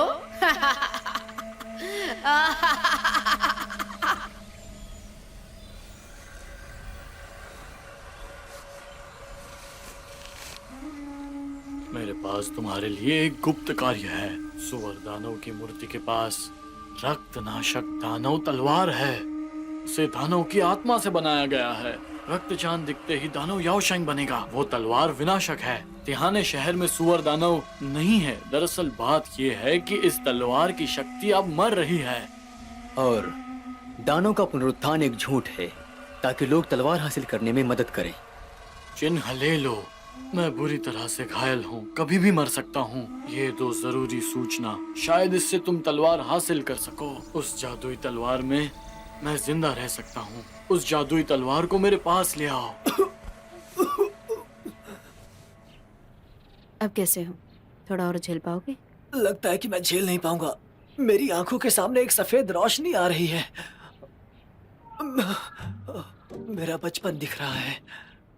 S3: मेरे पास तुम्हारे लिए एक गुप्त कार्य है। सुवर दानव की मूर्ति के पास रक्तनाशक दानव तलवार है। उसे दानव की आत्मा से बनाया गया है। रक्त चांद दिखते ही दानव याओशेंग बनेगा। वो तलवार विनाशक है। तिहाने शहर में सुवर दानव नहीं है। दरअसल बात ये है कि इस तलवार की शक्ति अब मर रही है।
S2: और दानव का पुनरुत्थान एक झूठ है ताकि लोग तलवार हासिल करने में मदद करें।
S3: चिन्ह ले लो। मैं बुरी तरह से घायल हूँ, कभी भी मर सकता हूँ। ये दो जरूरी सूचना, शायद इससे तुम तलवार हासिल कर सको। उस जादुई तलवार में मैं जिंदा रह सकता हूँ। उस जादुई तलवार को मेरे पास ले आओ।
S6: अब कैसे हो? थोड़ा और झेल पाओगे?
S5: लगता है कि मैं झेल नहीं पाऊंगा। मेरी आंखों के सामने एक सफेद रोशनी आ रही है। मेरा बचपन दिख रहा है,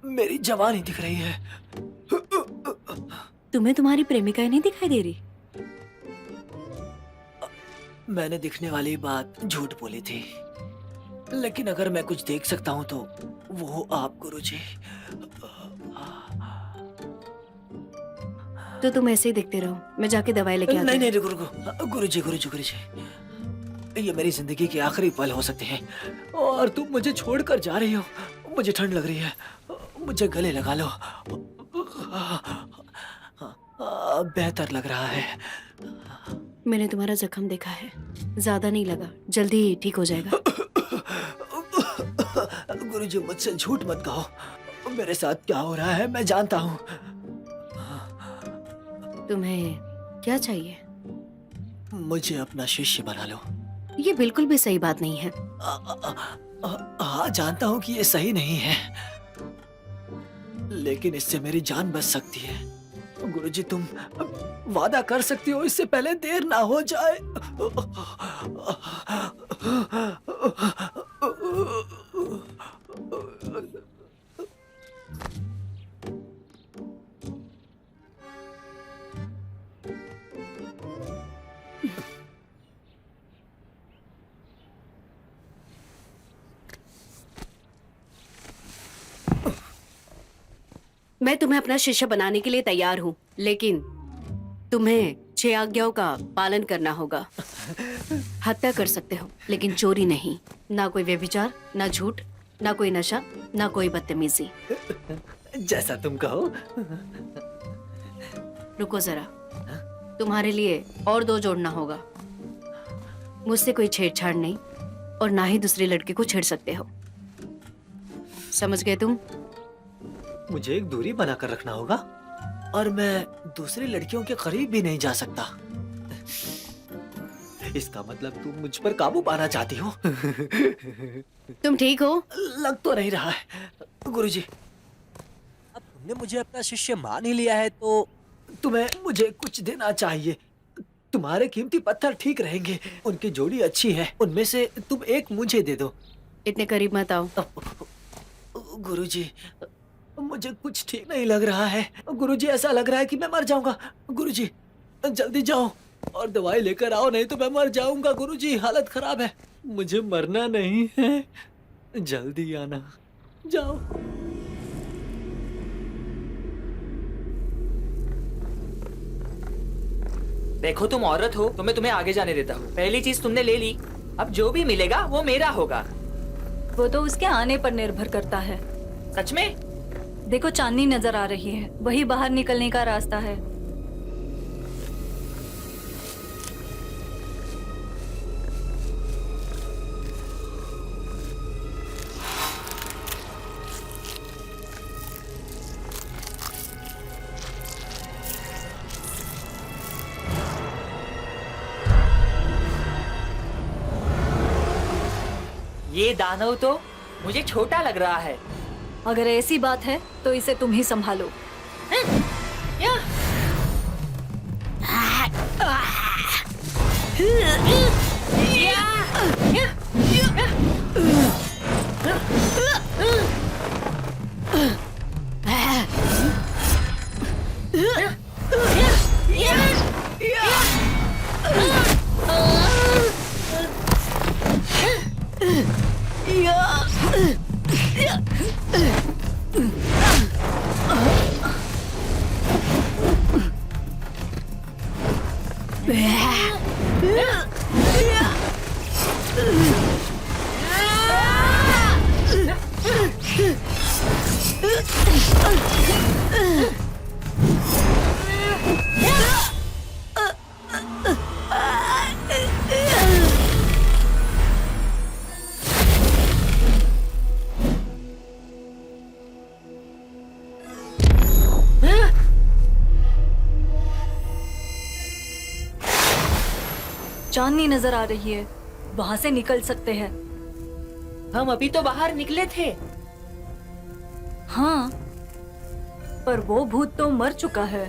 S5: मेरी जवानी दिख रही है।
S6: तुम्हें तुम्हारी प्रेमिका नहीं दिखाई दे रही?
S5: मैंने दिखने वाली बात झूठ बोली थी, लेकिन अगर मैं कुछ देख सकता हूँ तो वो आप गुरुजी।
S6: तो तुम ऐसे ही देखते रहो, मैं जाके दवाई लेके आती हूँ।
S5: नहीं गुरुजी, ये मेरी जिंदगी के आखिरी पल हो सकते हैं और तुम मुझे छोड़कर जा रही हो। मुझे ठंड लग रही है, मुझे गले लगा लो। बेहतर लग रहा है।
S6: मैंने तुम्हारा जख्म देखा है, ज्यादा नहीं लगा, जल्दी ठीक हो जाएगा।
S5: गुरुजी मुझसे झूठ मत कहो, मेरे साथ क्या हो रहा है मैं जानता हूँ।
S6: तुम्हें क्या चाहिए?
S5: मुझे अपना शिष्य बना लो।
S6: ये बिल्कुल भी सही बात नहीं है।
S5: हाँ जानता हूँ कि ये सही नहीं है, लेकिन इससे मेरी जान बच सकती है। गुरुजी तुम वादा कर सकती हो इससे पहले देर ना हो जाए।
S6: मैं तुम्हें अपना शिष्य बनाने के लिए तैयार हूँ, लेकिन तुम्हें 6 आज्ञाओं का पालन करना होगा। हत्या कर सकते हो, लेकिन चोरी नहीं, ना कोई व्यभिचार, ना झूठ, ना कोई नशा, ना कोई बदतमीजी।
S5: जैसा तुम कहो।
S6: रुको जरा, तुम्हारे लिए और 2 जोड़ना होगा। मुझसे कोई छेड़छाड़ नहीं और ना ही दूसरे लड़के को छेड़ सकते हो। समझ गए तुम?
S5: मुझे एक दूरी बनाकर रखना होगा और मैं दूसरी लड़कियों के करीब भी नहीं जा सकता। इसका मतलब तुम मुझ पर काबू पाना चाहती हो।
S6: तुम ठीक हो?
S5: लग तो नहीं रहा है। गुरुजी, अब तुमने मुझे अपना शिष्य मान ही लिया है तो तुम्हें मुझे कुछ देना चाहिए। तुम्हारे कीमती पत्थर ठीक रहेंगे, उनकी जोड़ी अच्छी है, उनमें से तुम एक मुझे दे दो।
S6: इतने करीब मत आओ।
S5: गुरुजी, मुझे कुछ ठीक नहीं लग रहा है। गुरुजी, ऐसा लग रहा है कि मैं मर जाऊंगा। गुरुजी, जल्दी जाओ और दवाई लेकर आओ, नहीं तो मैं मर जाऊंगा। गुरुजी, हालत खराब है। मुझे मरना नहीं है, जल्दी आना। जाओ।
S4: देखो तुम औरत हो तो मैं तुम्हें आगे जाने देता हूँ। पहली चीज तुमने ले ली, अब जो भी मिलेगा वो मेरा होगा।
S1: वो तो उसके आने पर निर्भर करता है।
S4: सच में?
S1: देखो चांदनी नजर आ रही है, वही बाहर निकलने का रास्ता है।
S4: ये दानव तो मुझे छोटा लग रहा है।
S1: अगर ऐसी बात है तो इसे तुम ही संभालो। चांदनी नजर आ रही है, वहां से निकल सकते हैं।
S4: हम अभी तो बाहर निकले थे।
S1: हाँ, पर वो भूत तो मर चुका है।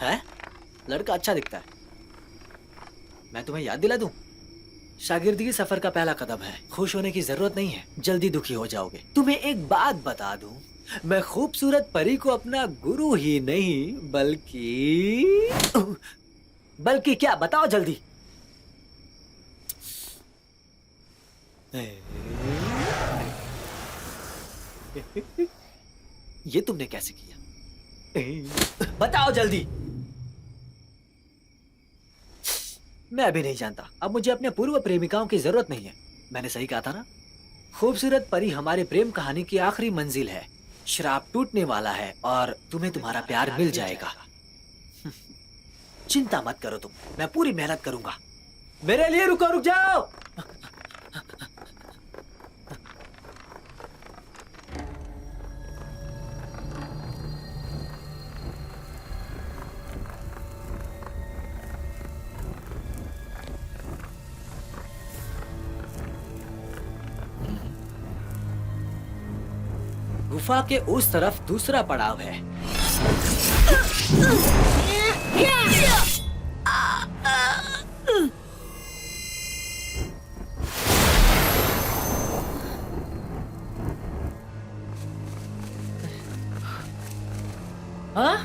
S5: है? लड़का अच्छा दिखता है। मैं तुम्हें याद दिला दूं? शागिर्दी सफर का पहला कदम है। खुश होने की जरूरत नहीं है, जल्दी दुखी हो जाओगे। तुम्हें एक बात बता दूं, मैं खूबसूरत परी को अपना गुरु ही नहीं बल्कि क्या, बताओ जल्दी। ये तुमने कैसे किया? बताओ जल्दी। मैं भी नहीं जानता। अब मुझे अपने पूर्व प्रेमिकाओं की जरूरत नहीं है। मैंने सही कहा था ना? खूबसूरत परी हमारे प्रेम कहानी की आखिरी मंजिल है। श्राप टूटने वाला है और तुम्हें तुम्हारा प्यार मिल जाएगा। चिंता मत करो तुम, मैं पूरी मेहनत करूंगा। मेरे लिए रुक जाओ। गुफा के उस तरफ दूसरा पड़ाव है। हाँ?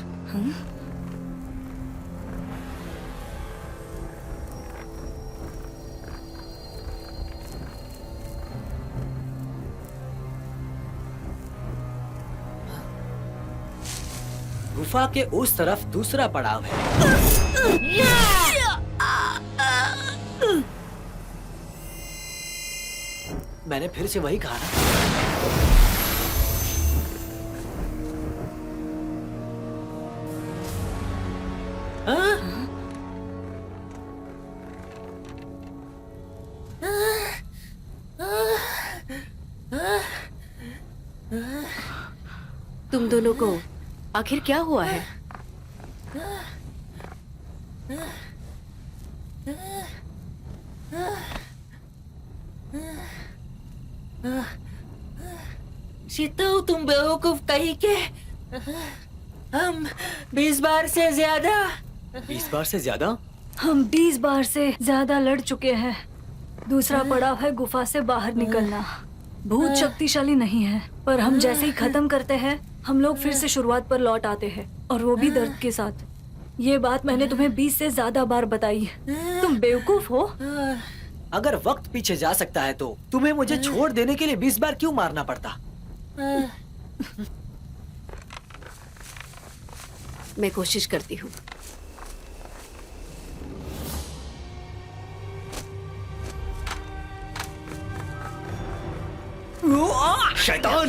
S5: गुफा के उस तरफ दूसरा पड़ाव है। मैंने फिर से वही कहा ना।
S6: तुम दोनों को आखिर क्या हुआ है?
S4: शीतू, तुम बेवकूफ कहीं के। हम 20 बार से ज्यादा
S2: 20 बार से ज्यादा?
S1: हम 20 बार से ज्यादा लड़ चुके हैं। दूसरा पड़ाव है गुफा से बाहर निकलना। भूत शक्तिशाली नहीं है, पर हम जैसे ही खत्म करते हैं हम लोग फिर से शुरुआत पर लौट आते हैं, और वो भी दर्द के साथ। ये बात मैंने तुम्हें 20 से ज्यादा बार बताई। तुम बेवकूफ हो।
S5: अगर वक्त पीछे जा सकता है तो तुम्हें मुझे छोड़ देने के लिए 20 बार क्यों मारना पड़ता?
S6: मैं कोशिश करती हूँ।
S2: शैतान!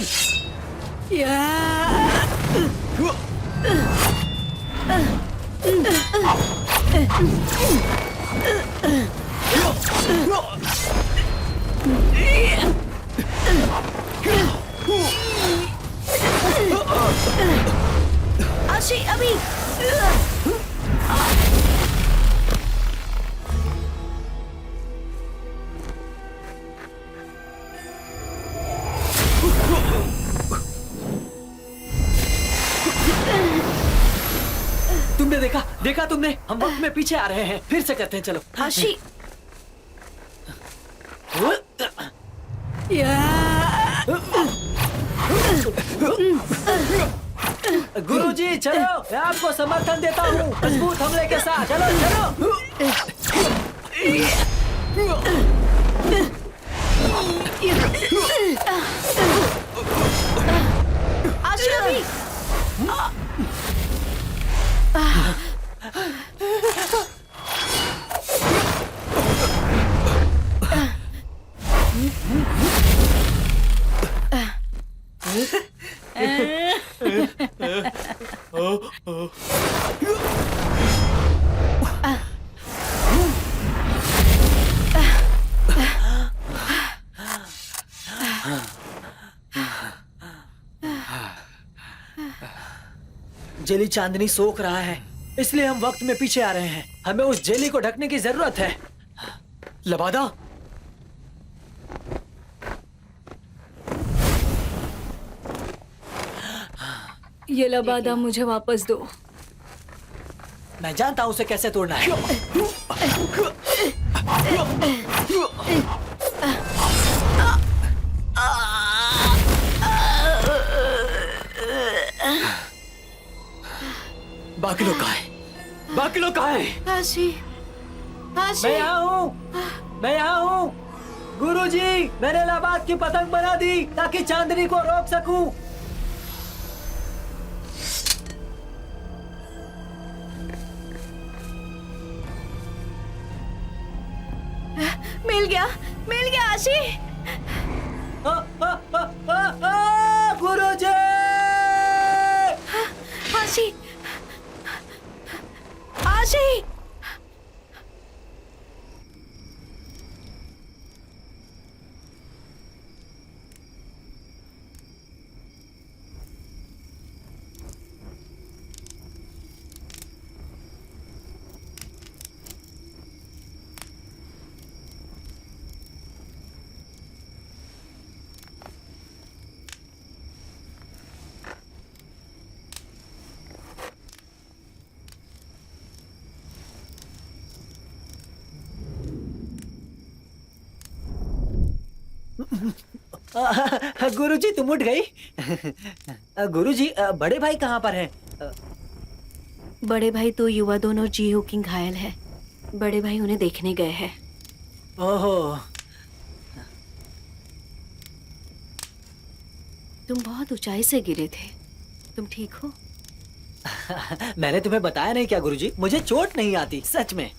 S6: आशी, अभी
S5: तुमने देखा तुमने? हम वक्त में पीछे आ रहे हैं। फिर से करते हैं, चलो।
S6: आशी।
S5: गुरुजी चलो, मैं आपको समर्थन देता हूँ मजबूत हमले के साथ। चलो चलो।
S6: आशी, अभी
S5: जेली चांदनी सोख रहा है, इसलिए हम वक्त में पीछे आ रहे हैं। हमें उस जेली को ढकने की जरूरत है।
S2: लबादा,
S1: ये लबादा मुझे वापस दो।
S5: मैं जानता हूं उसे कैसे तोड़ना है।
S2: बाकी लोग कहाँ हैं? बाकी लोग कहाँ हैं?
S6: आशी, आशी।
S5: मैं यहाँ हूँ। गुरुजी, मैंने लबाद की पतंग बना दी ताकि चांदनी को रोक सकूं।
S6: मिल गया आशी।
S5: गुरुजी!
S6: आशी आशी
S5: गुरुजी तुम उठ गई? गुरुजी बड़े भाई कहाँ पर हैं?
S6: बड़े भाई तो युवा दोनों जी हो किंग घायल है। बड़े भाई उन्हें देखने गए हैं।
S5: ओहो,
S6: तुम बहुत ऊंचाई से गिरे थे, तुम ठीक हो?
S5: मैंने तुम्हें बताया नहीं क्या गुरुजी? मुझे चोट नहीं आती सच में।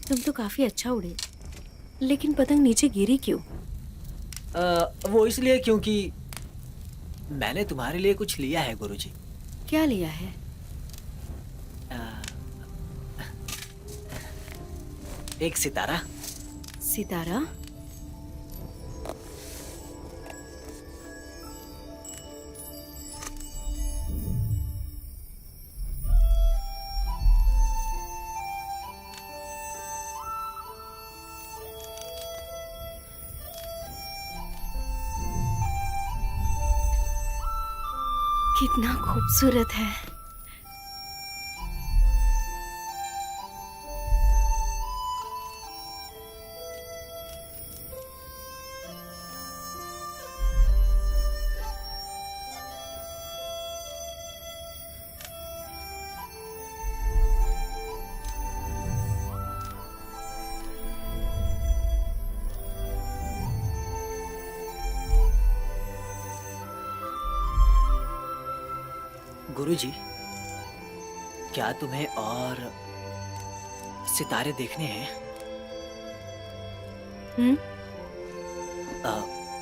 S6: तुम तो काफी अच्छा उड़े, लेकिन पतंग नीचे गिरी क्यों?
S5: वो इसलिए क्योंकि मैंने तुम्हारे लिए कुछ लिया है गुरुजी।
S6: क्या लिया है?
S5: एक सितारा।
S6: सितारा? कितना खूबसूरत है।
S5: गुरुजी, क्या तुम्हें और सितारे देखने हैं?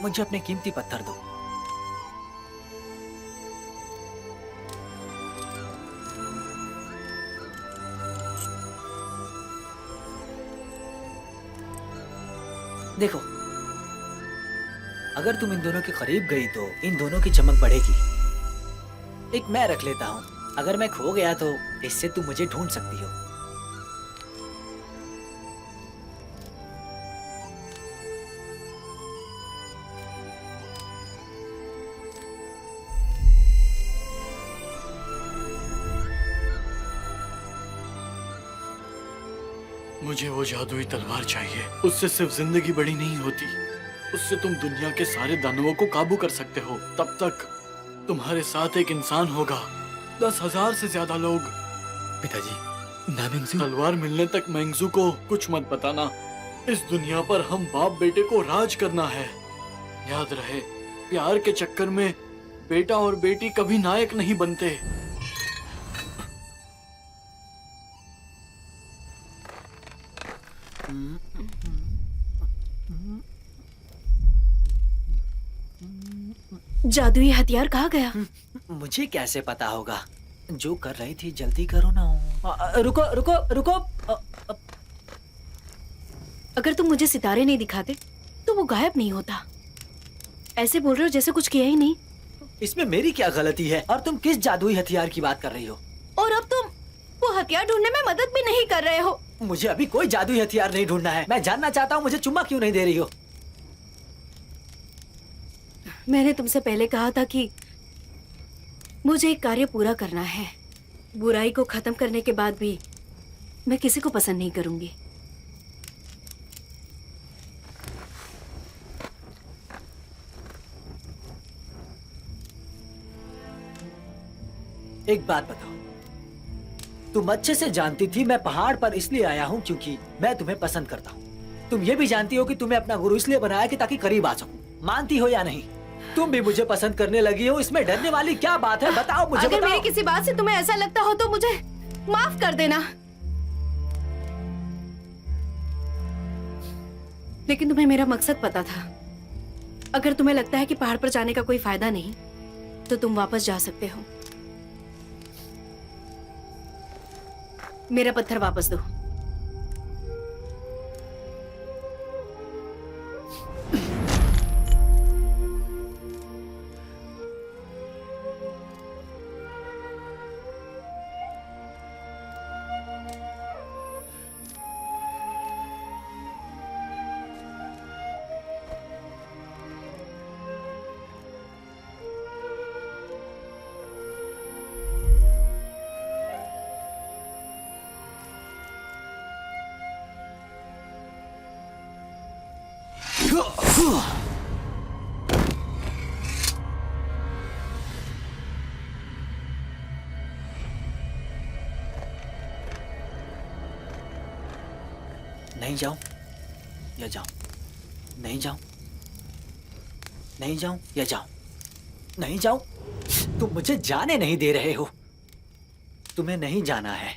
S5: मुझे अपने कीमती पत्थर दो। देखो, अगर तुम इन दोनों के करीब गई तो इन दोनों की चमक बढ़ेगी। एक मैं रख लेता हूँ, अगर मैं खो गया तो इससे तुम मुझे ढूंढ सकती हो।
S3: मुझे वो जादुई तलवार चाहिए। उससे सिर्फ जिंदगी बड़ी नहीं होती, उससे तुम दुनिया के सारे दानवों को काबू कर सकते हो। तब तक तुम्हारे साथ एक इंसान होगा, 10,000 से ज्यादा लोग।
S2: पिताजी, ना मेंगजू।
S3: तलवार मिलने तक मेंगजू को कुछ मत बताना। इस दुनिया पर हम बाप बेटे को राज करना है। याद रहे, प्यार के चक्कर में बेटा और बेटी कभी नायक नहीं बनते।
S6: जादुई हथियार कहाँ गया?
S5: मुझे कैसे पता होगा? जो कर रही थी जल्दी करो ना। रुको रुको रुको।
S6: अगर तुम मुझे सितारे नहीं दिखाते तो वो गायब नहीं होता। ऐसे बोल रहे हो जैसे कुछ किया ही नहीं।
S5: इसमें मेरी क्या गलती है? और तुम किस जादुई हथियार की बात कर रही हो?
S6: और अब तुम वो हथियार ढूंढने में मदद भी नहीं कर रहे हो।
S5: मुझे अभी कोई जादुई हथियार नहीं ढूंढना है। मैं जानना चाहता हूँ मुझे चुम्मा क्यों नहीं दे रही हो?
S6: मैंने तुमसे पहले कहा था कि मुझे एक कार्य पूरा करना है। बुराई को खत्म करने के बाद भी मैं किसी को पसंद नहीं करूंगी।
S5: एक बात बताओ, तुम अच्छे से जानती थी मैं पहाड़ पर इसलिए आया हूँ क्योंकि मैं तुम्हें पसंद करता हूँ। तुम ये भी जानती हो कि तुम्हें अपना गुरु इसलिए बनाया कि ताकि करीब आ सकूं। मानती हो या नहीं? तुम भी मुझे पसंद करने लगी हो, इसमें डरने वाली क्या बात है? बताओ मुझे।
S6: अगर
S5: बताओ।
S6: मेरी किसी बात से तुम्हें ऐसा लगता हो तो मुझे माफ कर देना। लेकिन तुम्हें मेरा मकसद पता था। अगर तुम्हें लगता है कि पहाड़ पर जाने का कोई फायदा नहीं, तो तुम वापस जा सकते हो। मेरा पत्थर वापस दो।
S5: नहीं जाऊं या जाऊं, नहीं जाऊं, नहीं जाऊं या जाऊं, नहीं जाऊं। तुम मुझे जाने नहीं दे रहे हो। तुम्हें नहीं जाना है।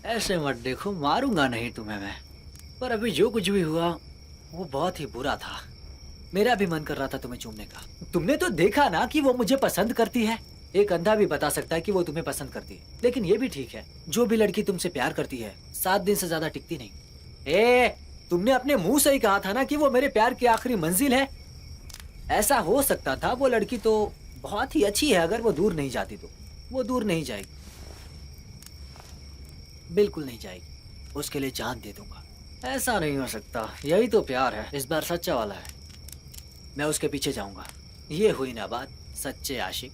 S5: ऐसे मत देखो, मारूंगा नहीं तुम्हें मैं। पर अभी जो कुछ भी हुआ वो बहुत ही बुरा था। मेरा भी मन कर रहा था तुम्हें चूमने का। तुमने तो देखा ना कि वो मुझे पसंद करती है। एक अंधा भी बता सकता है कि वो तुम्हें पसंद करती है। लेकिन ये भी ठीक है, जो भी लड़की तुमसे प्यार करती है 7 दिन से ज्यादा टिकती नहीं। तुमने अपने मुंह से ही कहा था ना कि वो मेरे प्यार की आखिरी मंजिल है। ऐसा हो सकता था। वो लड़की तो बहुत ही अच्छी है। अगर वो दूर नहीं जाती तो वो दूर नहीं जाएगी, बिल्कुल नहीं जाएगी। उसके लिए जान दे दूंगा। ऐसा नहीं हो सकता। यही तो प्यार है। इस बार सच्चा वाला है। मैं उसके पीछे जाऊंगा। ये हुई ना बात, सच्चे आशिक।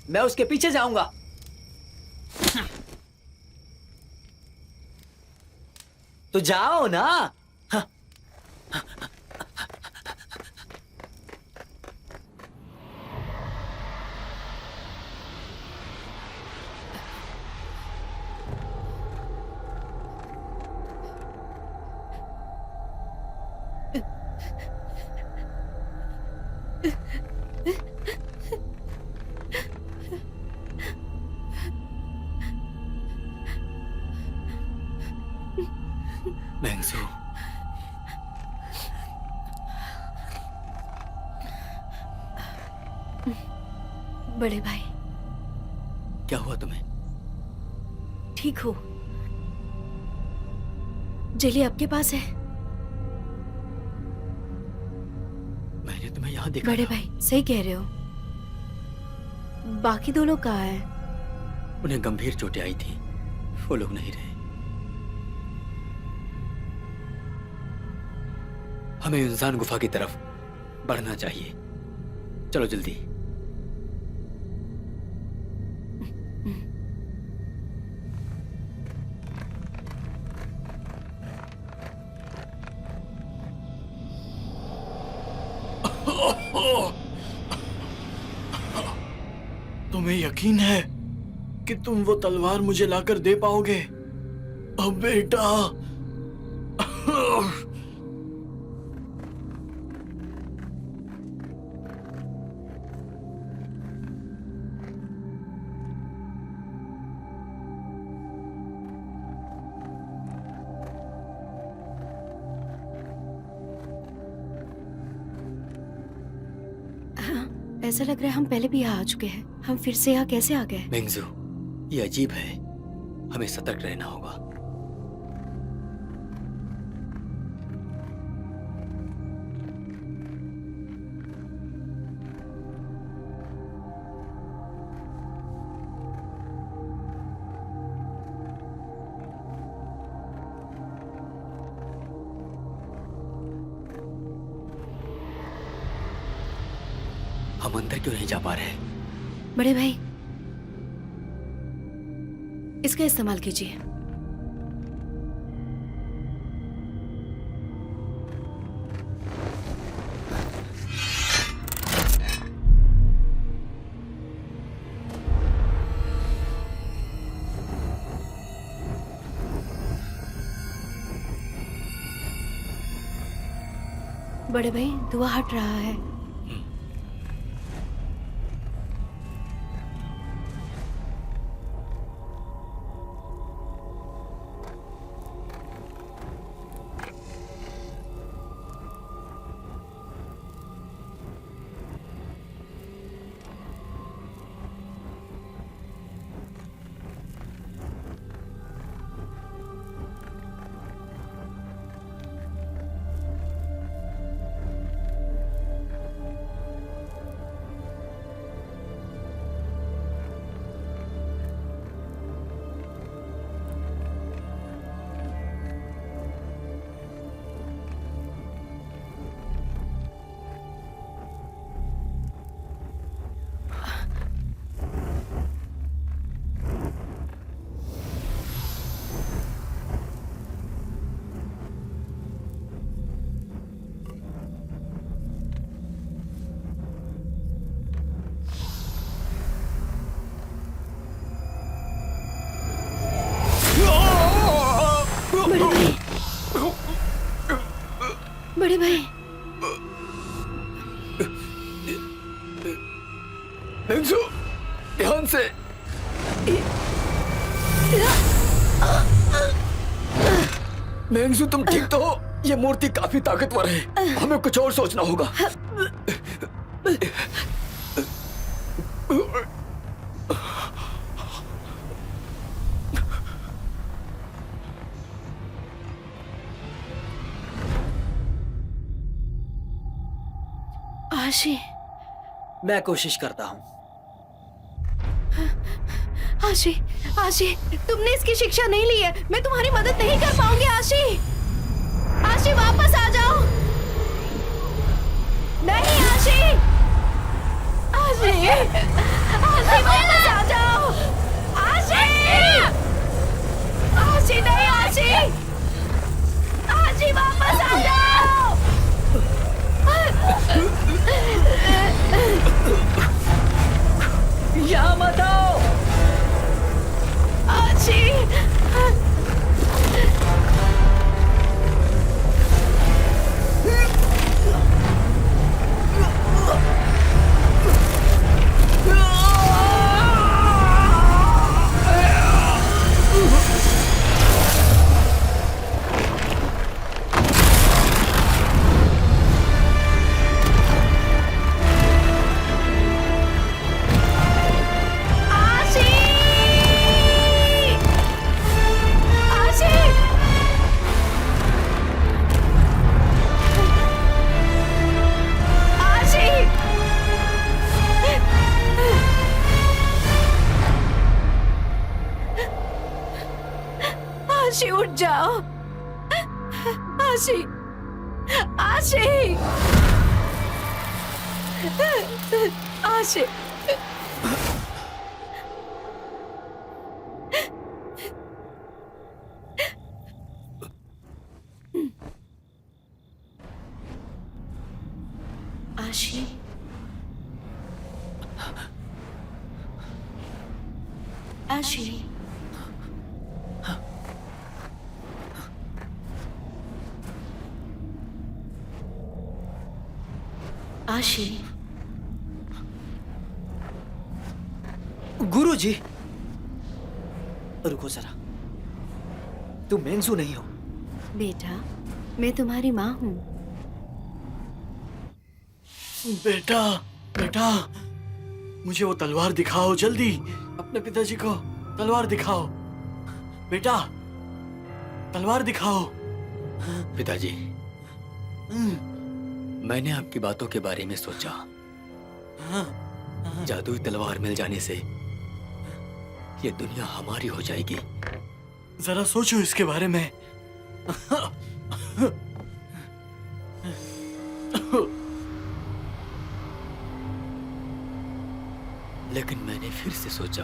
S5: मैं उसके पीछे जाऊंगा। तो जाओ ना।
S2: मेंगजू,
S6: बड़े भाई,
S2: क्या हुआ तुम्हें?
S6: ठीक हो? जेली आपके पास है?
S2: मैंने तुम्हें यहाँ देखा
S6: बड़े
S2: था।
S6: भाई सही कह रहे हो। बाकी 2 लोग कहाँ हैं?
S2: उन्हें गंभीर चोटें आई थी। वो लोग नहीं रहे। हमें इंसान गुफा की तरफ बढ़ना चाहिए। चलो जल्दी।
S3: तुम्हें यकीन है कि तुम वो तलवार मुझे लाकर दे पाओगे? अब बेटा।
S6: ऐसा लग रहा है हम पहले भी यहाँ आ चुके हैं। हम फिर से यहाँ कैसे आ गए?
S2: मेंगजू, ये अजीब है। हमें सतर्क रहना होगा। हम अंदर क्यों नहीं जा पा रहे?
S6: बड़े भाई, इसका इस्तेमाल कीजिए। बड़े भाई, धुआं हट रहा है। बड़े भाई।
S2: मेंगसू, ध्यान से। मेंगसू, तुम ठीक तो हो? ये मूर्ति काफी ताकतवर है, हमें कुछ और सोचना होगा।
S6: आशी,
S5: मैं कोशिश करता हूँ।
S6: आशी, आशी, तुमने इसकी शिक्षा नहीं ली है। मैं तुम्हारी मदद नहीं कर पाऊंगी। आशी, आशी वापस आ जाओ। नहीं आशी, आशी, आशी वापस आ जाओ। आशी, आशी नहीं, आशी, आशी वापस आ जाओ।
S5: यहाँ मत आओ।
S6: आशी, आशी उठ जाओ। आशी, आशी, आशी। आशी, आशी, आशी।
S5: गुरुजी, रुको जरा। तुम मेंगसू नहीं हो।
S6: बेटा, मैं तुम्हारी माँ हूँ।
S3: बेटा, बेटा, मुझे वो तलवार दिखाओ जल्दी। अपने पिताजी को तलवार दिखाओ। बेटा, तलवार दिखाओ।
S2: पिताजी, मैंने आपकी बातों के बारे में सोचा। जादुई तलवार मिल जाने से ये दुनिया हमारी हो जाएगी।
S3: जरा सोचो इसके बारे में।
S2: लेकिन मैंने फिर से सोचा।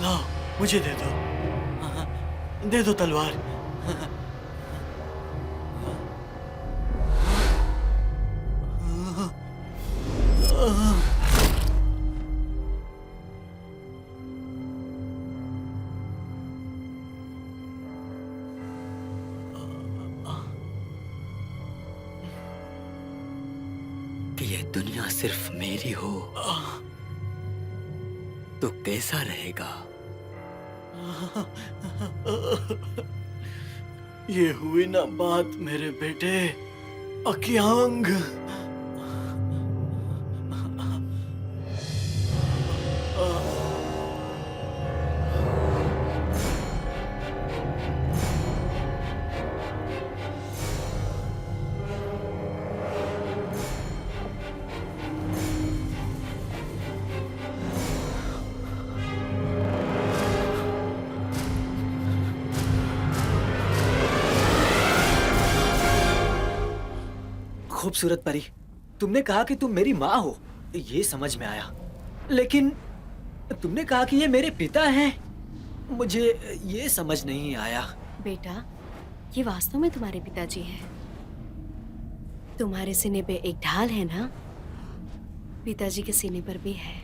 S3: लाओ, मुझे दे दो। दे दो तलवार।
S2: कि ये दुनिया सिर्फ मेरी हो तो कैसा रहेगा?
S3: ये हुई ना बात मेरे बेटे अकियांग।
S5: खूबसूरत परी, तुमने कहा कि तुम मेरी माँ हो, ये समझ में आया। लेकिन तुमने कहा कि ये मेरे पिता हैं, मुझे ये समझ नहीं आया।
S6: बेटा, ये वास्तव में तुम्हारे पिताजी हैं। तुम्हारे सीने पे एक ढाल है ना, पिताजी के सीने पर भी है।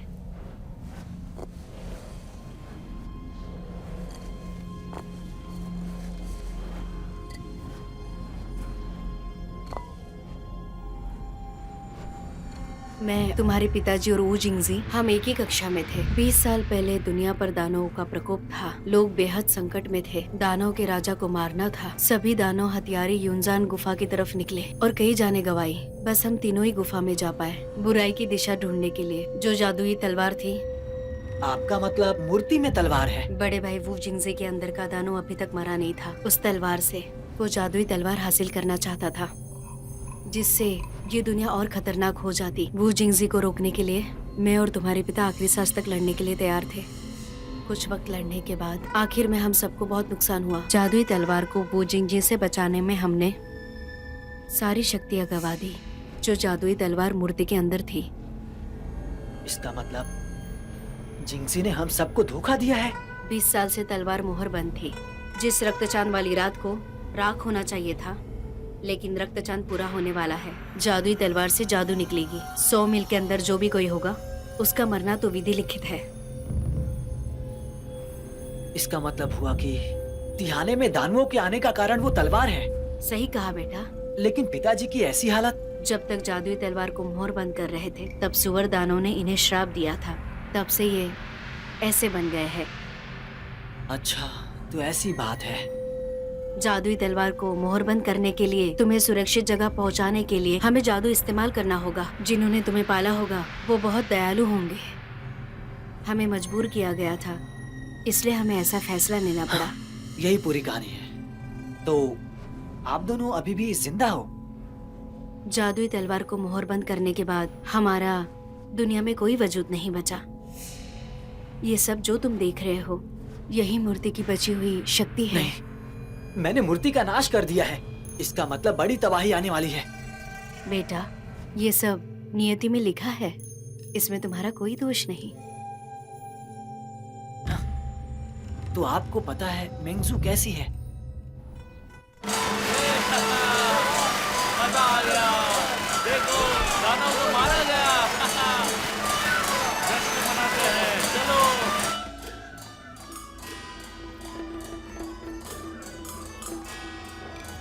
S6: मैं, तुम्हारे पिताजी और वू जिंगजी हम एक ही कक्षा में थे। 20 साल पहले दुनिया पर दानवों का प्रकोप था। लोग बेहद संकट में थे। दानव के राजा को मारना था। सभी दानव हथियारे यूनजान गुफा की तरफ निकले और कई जाने गवाई। बस हम तीनों ही गुफा में जा पाए, बुराई की दिशा ढूंढने के लिए। जो जादुई तलवार थी।
S5: आपका मतलब मूर्ति में तलवार है?
S6: बड़े भाई वू जिंगजी के अंदर का दानव अभी तक मरा नहीं था। उस तलवार से वो जादुई तलवार हासिल करना चाहता था, जिससे ये दुनिया और खतरनाक हो जाती। वू जिंगजी को रोकने के लिए मैं और तुम्हारे पिता आखिरी सांस तक लड़ने के लिए तैयार थे। कुछ वक्त लड़ने के बाद आखिर में हम सबको बहुत नुकसान हुआ। जादुई तलवार को वू जिंगजी से बचाने में हमने सारी शक्तियां गवा दी, जो जादुई तलवार मूर्ति के अंदर थी।
S5: इसका मतलब जिंगजी ने हम सबको धोखा दिया है।
S6: 20 साल से तलवार मोहर बंद थी। जिस रक्तचांद वाली रात को राख होना चाहिए था, लेकिन रक्तचांद पूरा होने वाला है। जादुई तलवार से जादू निकलेगी। 100 मील के अंदर जो भी कोई होगा उसका मरना तो विधि लिखित है।
S5: इसका मतलब हुआ कि तिहाने में दानवों के आने का कारण वो तलवार है।
S6: सही कहा बेटा।
S5: लेकिन पिताजी की ऐसी हालत।
S6: जब तक जादुई तलवार को मोहर बंद कर रहे थे, तब सुअर दानों ने इन्हें श्राप दिया था। तब से ये ऐसे बन गए हैं।
S5: अच्छा, तो ऐसी बात है।
S6: जादुई तलवार को मोहर बंद करने के लिए, तुम्हें सुरक्षित जगह पहुंचाने के लिए हमें जादू इस्तेमाल करना होगा। जिन्होंने तुम्हें पाला होगा वो बहुत दयालु होंगे। हमें मजबूर किया गया था, इसलिए हमें ऐसा फैसला लेना पड़ा।
S5: यही पूरी कहानी है। तो आप दोनों अभी भी जिंदा हो?
S6: जादुई तलवार को मोहर बंद करने के बाद हमारा दुनिया में कोई वजूद नहीं बचा। ये सब जो तुम देख रहे हो, यही मूर्ति की बची हुई शक्ति है।
S5: नहीं, मैंने मूर्ति का नाश कर दिया है। इसका मतलब बड़ी तबाही आने वाली है।
S6: बेटा, ये सब नियति में लिखा है। इसमें तुम्हारा कोई दोष नहीं।
S5: तो आपको पता है मेंगजू कैसी है?
S8: मजा आ गया। देखो, दानव को मारा गया। जश्न मनाते हैं, चलो।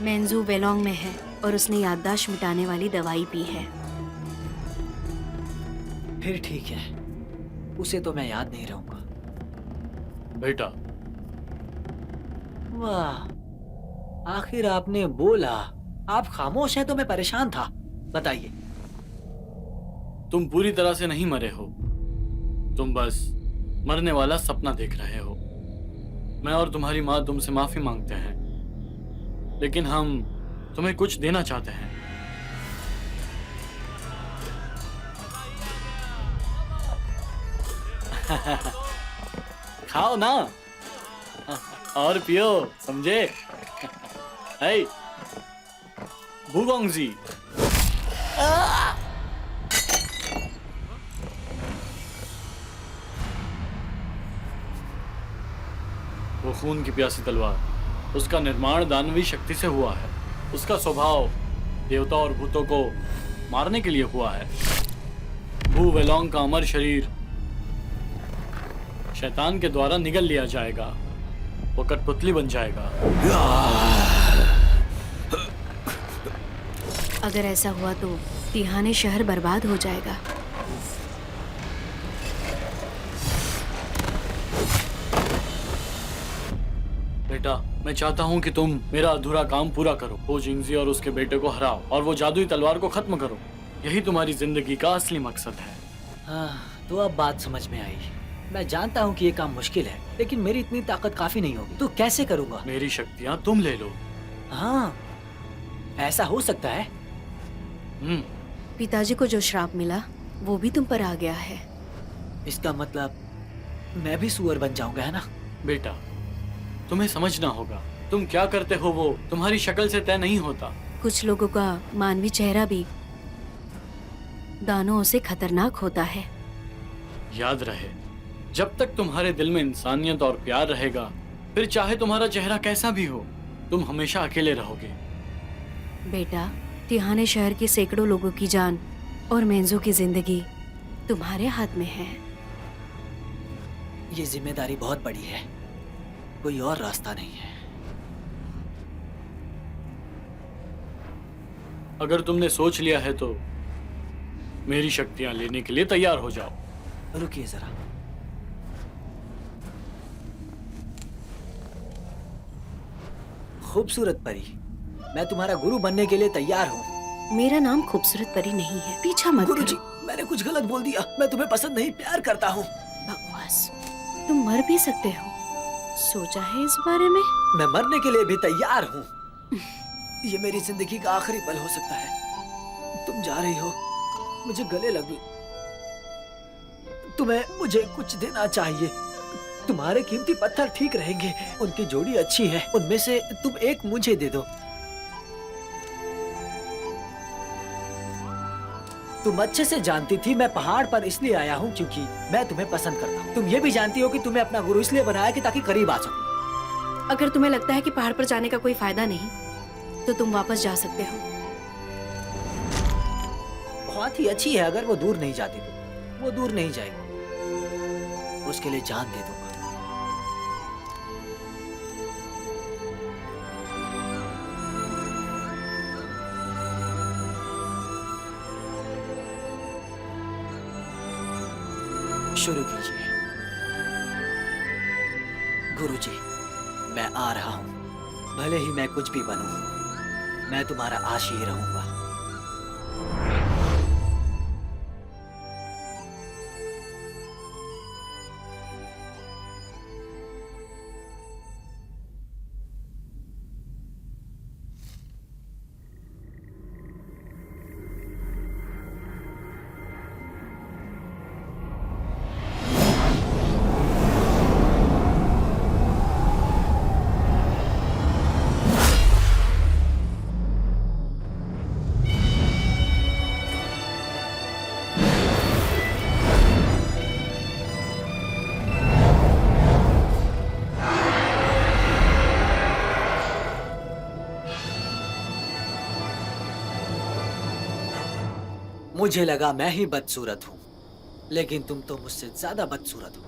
S6: मेंजू वेलोंग में है और उसने याददाश्त मिटाने वाली दवाई पी है।
S5: फिर ठीक है, उसे तो मैं याद नहीं रहूंगा।
S3: बेटा,
S5: वाह, आखिर आपने बोला। आप खामोश हैं तो मैं परेशान था। बताइए।
S3: तुम पूरी तरह से नहीं मरे हो। तुम बस मरने वाला सपना देख रहे हो। मैं और तुम्हारी माँ तुमसे माफी मांगते हैं, लेकिन हम तुम्हें कुछ देना चाहते हैं। खाओ ना और पियो, समझे? हे, वूगोंग जी। वो खून की प्यासी तलवार, उसका निर्माण दानवी शक्ति से हुआ है। उसका स्वभाव देवता और भूतों को मारने के लिए हुआ है। वू वेलोंग का अमर शरीर शैतान के द्वारा निगल लिया जाएगा। वो कठपुतली बन जाएगा।
S6: अगर ऐसा हुआ तो तिहाने शहर बर्बाद हो जाएगा।
S3: बेटा, मैं चाहता हूँ कि तुम मेरा अधूरा काम पूरा करो। वो जिंगजी और उसके बेटे को हराओ और वो जादुई तलवार को खत्म करो। यही तुम्हारी जिंदगी का असली मकसद है।
S5: हाँ, तो अब बात समझ में आई। मैं जानता हूँ कि ये काम मुश्किल है, लेकिन मेरी इतनी ताकत काफी नहीं होगी। तो कैसे करूँगा?
S3: मेरी शक्तियाँ तुम ले लो।
S5: हाँ, ऐसा हो सकता है।
S6: पिताजी को जो श्राप मिला वो भी तुम पर आ गया है।
S5: इसका मतलब मैं भी सुअर बन जाऊंगा, है ना?
S3: बेटा, तुम्हें समझना होगा। तुम क्या करते हो वो तुम्हारी शक्ल से तय नहीं होता।
S6: कुछ लोगों का मानवी चेहरा भी दानों से खतरनाक होता है।
S3: याद रहे, जब तक तुम्हारे दिल में इंसानियत और प्यार रहेगा, फिर चाहे तुम्हारा चेहरा कैसा भी हो, तुम हमेशा अकेले रहोगे।
S6: बेटा, तिहाने शहर के सैकड़ों लोगों की जान और मेंजू की जिंदगी तुम्हारे हाथ में है।
S5: ये जिम्मेदारी बहुत बड़ी है, कोई और रास्ता नहीं है।
S3: अगर तुमने सोच लिया है तो मेरी शक्तियां लेने के लिए तैयार हो जाओ।
S5: रुकिए जरा। खूबसूरत परी, मैं तुम्हारा गुरु बनने के लिए तैयार हूँ।
S6: मेरा नाम खूबसूरत परी नहीं है, पीछा मत
S5: गुरुजी,
S6: करो।
S5: मैंने कुछ गलत बोल दिया। मैं तुम्हें पसंद नहीं, प्यार करता हूँ।
S6: बकवास, तुम मर भी सकते हो। सोचा है इस बारे में?
S5: मैं मरने के लिए भी तैयार हूँ। ये मेरी जिंदगी का आखिरी पल हो सकता है। तुम जा रही हो, मुझे गले लगी। तुम्हें मुझे कुछ देना चाहिए। तुम्हारे कीमती पत्थर ठीक रहेंगे, उनकी जोड़ी अच्छी है। उनमें से तुम एक मुझे दे दो। तुम अच्छे से जानती थी मैं पहाड़ पर इसलिए आया हूँ क्योंकि मैं तुम्हें पसंद करता हूँ। तुम ये भी जानती हो कि तुम्हें अपना गुरु इसलिए बनाया कि ताकि करीब आ सकूं।
S6: अगर तुम्हें लगता है कि पहाड़ पर जाने का कोई फायदा नहीं, तो तुम वापस जा सकते हो।
S5: बहुत ही अच्छी है। अगर वो दूर नहीं जाती तो वो दूर नहीं जाएगी। उसके लिए जान दे दूंगा। शुरू कीजिए। गुरुजी, मैं आ रहा हूं। भले ही मैं कुछ भी बनूं, मैं तुम्हारा आशीर्वाद रहूंगा। मुझे लगा मैं ही बदसूरत हूँ, लेकिन तुम तो मुझसे ज्यादा बदसूरत हो।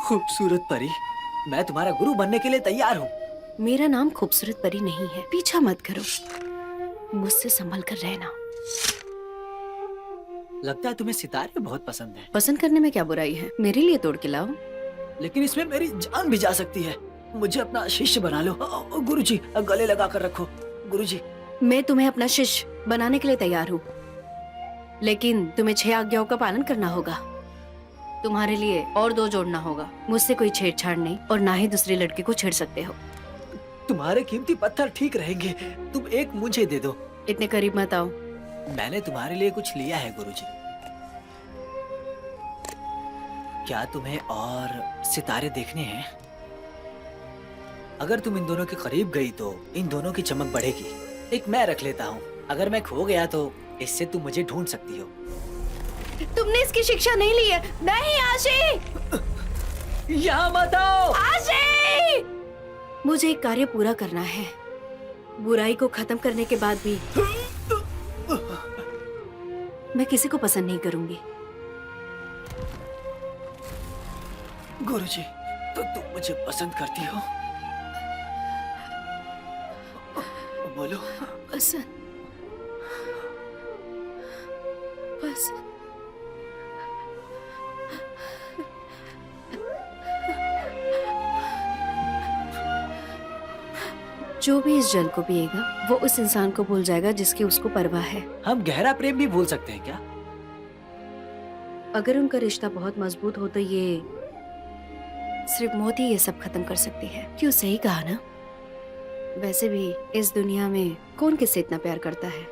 S5: खूबसूरत परी, मैं तुम्हारा गुरु बनने के लिए तैयार हूँ।
S6: मेरा नाम खूबसूरत परी नहीं है, पीछा मत करो। मुझसे संभल कर रहना।
S5: लगता है तुम्हें सितारे बहुत पसंद है।
S6: पसंद करने में क्या बुराई है? मेरे लिए तोड़ के लाओ।
S5: लेकिन इसमें मेरी जान भी जा सकती है। मुझे अपना शिष्य बना लो। गुरुजी, गले लगा कर रखो। गुरुजी,
S6: मैं तुम्हें अपना शिष्य बनाने के लिए तैयार हूँ। लेकिन तुम्हें 6 आज्ञाओं का पालन करना होगा। तुम्हारे लिए और 2 जोड़ना होगा। मुझसे कोई छेड़छाड़ नहीं और ना ही दूसरे लड़के को छेड़ सकते हो।
S5: तुम्हारे कीमती पत्थर ठीक रहेंगे, तुम एक मुझे दे दो।
S6: इतने करीब मत आओ।
S5: मैंने तुम्हारे लिए कुछ लिया है गुरुजी। क्या तुम्हें और सितारे देखने हैं? अगर तुम इन दोनों के करीब गई तो इन दोनों की चमक बढ़ेगी। एक मैं रख लेता हूँ, अगर मैं खो गया तो इससे तुम मुझे ढूंढ सकती हो।
S6: तुमने इसकी शिक्षा नहीं ली है। नहीं आशी,
S5: यहाँ मत आओ।
S6: आशी! मुझे एक कार्य पूरा करना है। बुराई को खत्म करने के बाद भी मैं किसी को पसंद नहीं करूंगी।
S5: गुरुजी, तो तुम मुझे पसंद करती हो? बोलो।
S6: पसंद, पसंद। जो भी इस जल को पिएगा वो उस इंसान को भूल जाएगा जिसकी उसको परवाह है।
S5: हम गहरा प्रेम भी भूल सकते हैं क्या?
S6: अगर उनका रिश्ता बहुत मजबूत हो तो ये सिर्फ मौत ही ये सब खत्म कर सकती है। क्यों, सही कहा ना? वैसे भी इस दुनिया में कौन किससे इतना प्यार करता है?